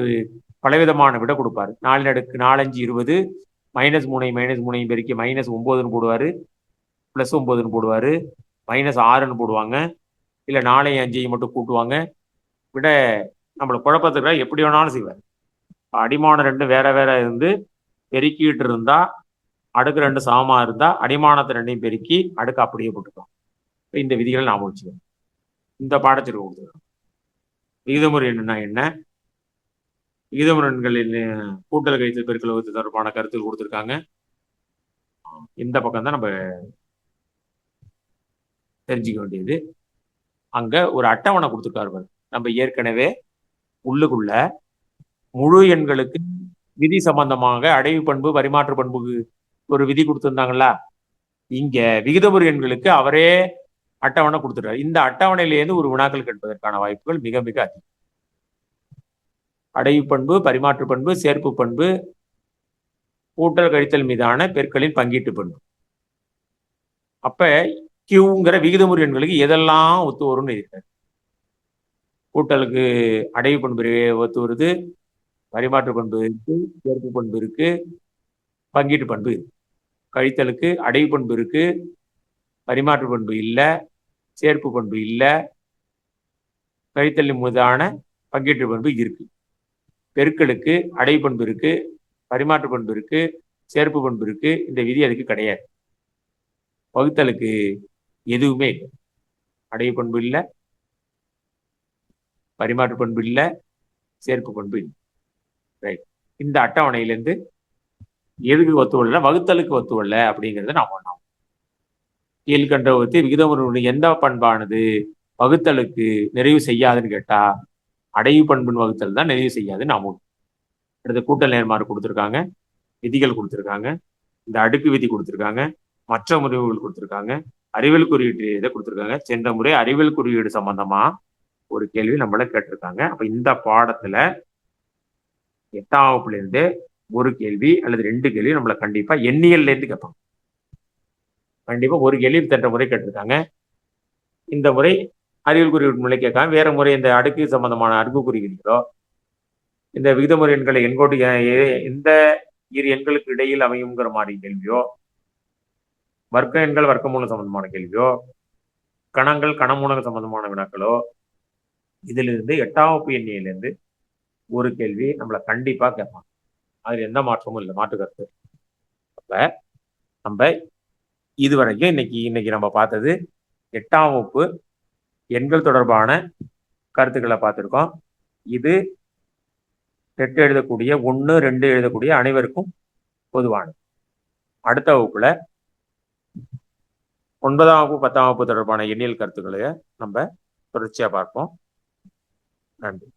பலவிதமான விட கொடுப்பாரு. 4 அடுக்கு 4 5 20 -3 பெருக்கி -9ன்னு போடுவாரு, +9ன்னு போடுவாரு, -6ன்னு போடுவாங்க, இல்ல 4 5 மட்டும் கூட்டுவாங்க. விட நம்மளை குழப்பத்துக்கு எப்படி வேணாலும் செய்வார். அடிமான 2 வேற வேற இருந்து பெருக்கிட்டு இருந்தா அடுக்கு 2 சமமா இருந்தா அடிமானத்தை 2ஐயும் பெருக்கி அடுக்கு அப்படியே போட்டுக்கலாம். இந்த விதிகளை நாம வச்சுக்கணும். இந்த பாடத்திற்கு கொடுத்துருக்கோம். விகிதமுறை எண்ணுனா என்ன, விகிதமுறை எண்களின் கூட்டல் கழித்தல் பெருக்கல் வகுத்தல் தொடர்பான கருத்துக்கள் கொடுத்துருக்காங்க. இந்த பக்கம் தான் நம்ம தெரிஞ்சுக்க வேண்டியது. அங்க ஒரு அட்டவணை கொடுத்துருக்காரு. நம்ம ஏற்கனவே உள்ளுக்குள்ள முழு எண்களுக்கு விதி சம்பந்தமாக அடைவு பண்பு பரிமாற்று பண்புக்கு ஒரு விதி கொடுத்துருந்தாங்களா, இங்க விகிதமுறை எண்களுக்கு அவரே அட்டவணை கொடுத்துட்டாரு. இந்த அட்டவணையிலேருந்து ஒரு வினாக்கள் கேட்பதற்கான வாய்ப்புகள் மிக மிக அதிகம். அடைவு பண்பு, பரிமாற்று பண்பு, சேர்ப்பு பண்பு, கூட்டல் கழித்தல் மீதான பெருக்களின் பங்கீட்டு பண்பு. அப்ப கியூங்கிற விகிதமுறை எண்களுக்கு எதெல்லாம் ஒத்து வரும்னு இருக்காரு. கூட்டலுக்கு அடைவு பண்பு ஒத்து வருது, பரிமாற்று பண்பு இருக்கு, சேர்ப்பு பண்பு இருக்கு, பங்கீட்டு பண்பு இருக்கு. கழித்தலுக்கு அடைவு பண்பு இருக்கு, பரிமாற்று பண்பு இல்லை, சேர்ப்பு பண்பு இல்லை, கழித்தல் மீதான பங்கீட்டு பண்பு இருக்கு. பெருக்களுக்கு அடைவு பண்பு இருக்கு, பரிமாற்று பண்பு இருக்கு, சேர்ப்பு பண்பு இருக்கு. இந்த விதி அதுக்கு கிடையாது. வகுத்தலுக்கு எதுவுமே இல்லை. அடைவு பண்பு இல்லை, பரிமாற்று பண்பு இல்லை, சேர்ப்பு பண்பு இல்லை. ரைட். இந்த அட்டவணையிலேருந்து எதுக்கு ஒத்துவல்ல, வகுத்தலுக்கு ஒத்துவல்ல அப்படிங்கிறத நாம் பண்ணோம். கீழ்கண்ட வகுத்து விகிதமுறை எந்த பண்பானது வகுத்தலுக்கு நிறைவு செய்யாதுன்னு கேட்டா அடைவு பண்பின் வகுத்தல் தான் நிறைவு செய்யாதுன்னு நாம். அடுத்த கூட்டல் நேர்மாறு கொடுத்துருக்காங்க, விதிகள் கொடுத்துருக்காங்க, இந்த அடுக்கு விதி கொடுத்துருக்காங்க, மற்ற முறைகள் கொடுத்துருக்காங்க, அறிவியல் குறியீட்டு இதை கொடுத்துருக்காங்க. சென்ற முறை அறிவியல் குறியீடு சம்பந்தமா ஒரு கேள்வி நம்மள கேட்டிருக்காங்க. அப்ப இந்த பாடத்துல 8ஆம் வகுப்புல இருந்து ஒரு கேள்வி அல்லது 2 கேள்வி நம்மள கண்டிப்பா எண்ணியல்ல இருந்து கேட்பாங்க. கண்டிப்பா ஒரு கேள்வி சென்ற முறை கேட்டிருக்காங்க. இந்த முறை அறிவியல் குறியீட்டு முறை கேட்காம வேற முறை இந்த அடுக்கு சம்பந்தமான அடுக்கு குறியீடுகளோ, இந்த விகிதமுறை எண்களை எண்கோட்டு எந்த இரு எண்களுக்கு இடையில் அமையுங்கிற மாதிரி கேள்வியோ, வர்க்க எண்கள் வர்க்கமூலம் சம்பந்தமான கேள்வியோ, கணங்கள் கணமூலக சம்பந்தமான வினாக்களோ, இதுல இருந்து 8ஆம் வகுப்பு எண்ணியிலிருந்து ஒரு கேள்வி நம்மளை கண்டிப்பா கேட்பாங்க. அதுல எந்த மாற்றமும் இல்லை, மாற்று கருத்து. அப்ப நம்ம இதுவரைக்கும் இன்னைக்கு நம்ம பார்த்தது 8ஆம் வகுப்பு எண்கள் தொடர்பான கருத்துக்களை பார்த்துருக்கோம். இது டெட் எழுதக்கூடிய 1, 2 எழுதக்கூடிய அனைவருக்கும் பொதுவானது. அடுத்த வகுப்புல 9ஆம் வகுப்பு 10ஆம் வகுப்பு தொடர்பான எண்ணியல் கருத்துக்களை நம்ம தொடர்ச்சியா பார்ப்போம். நன்றி.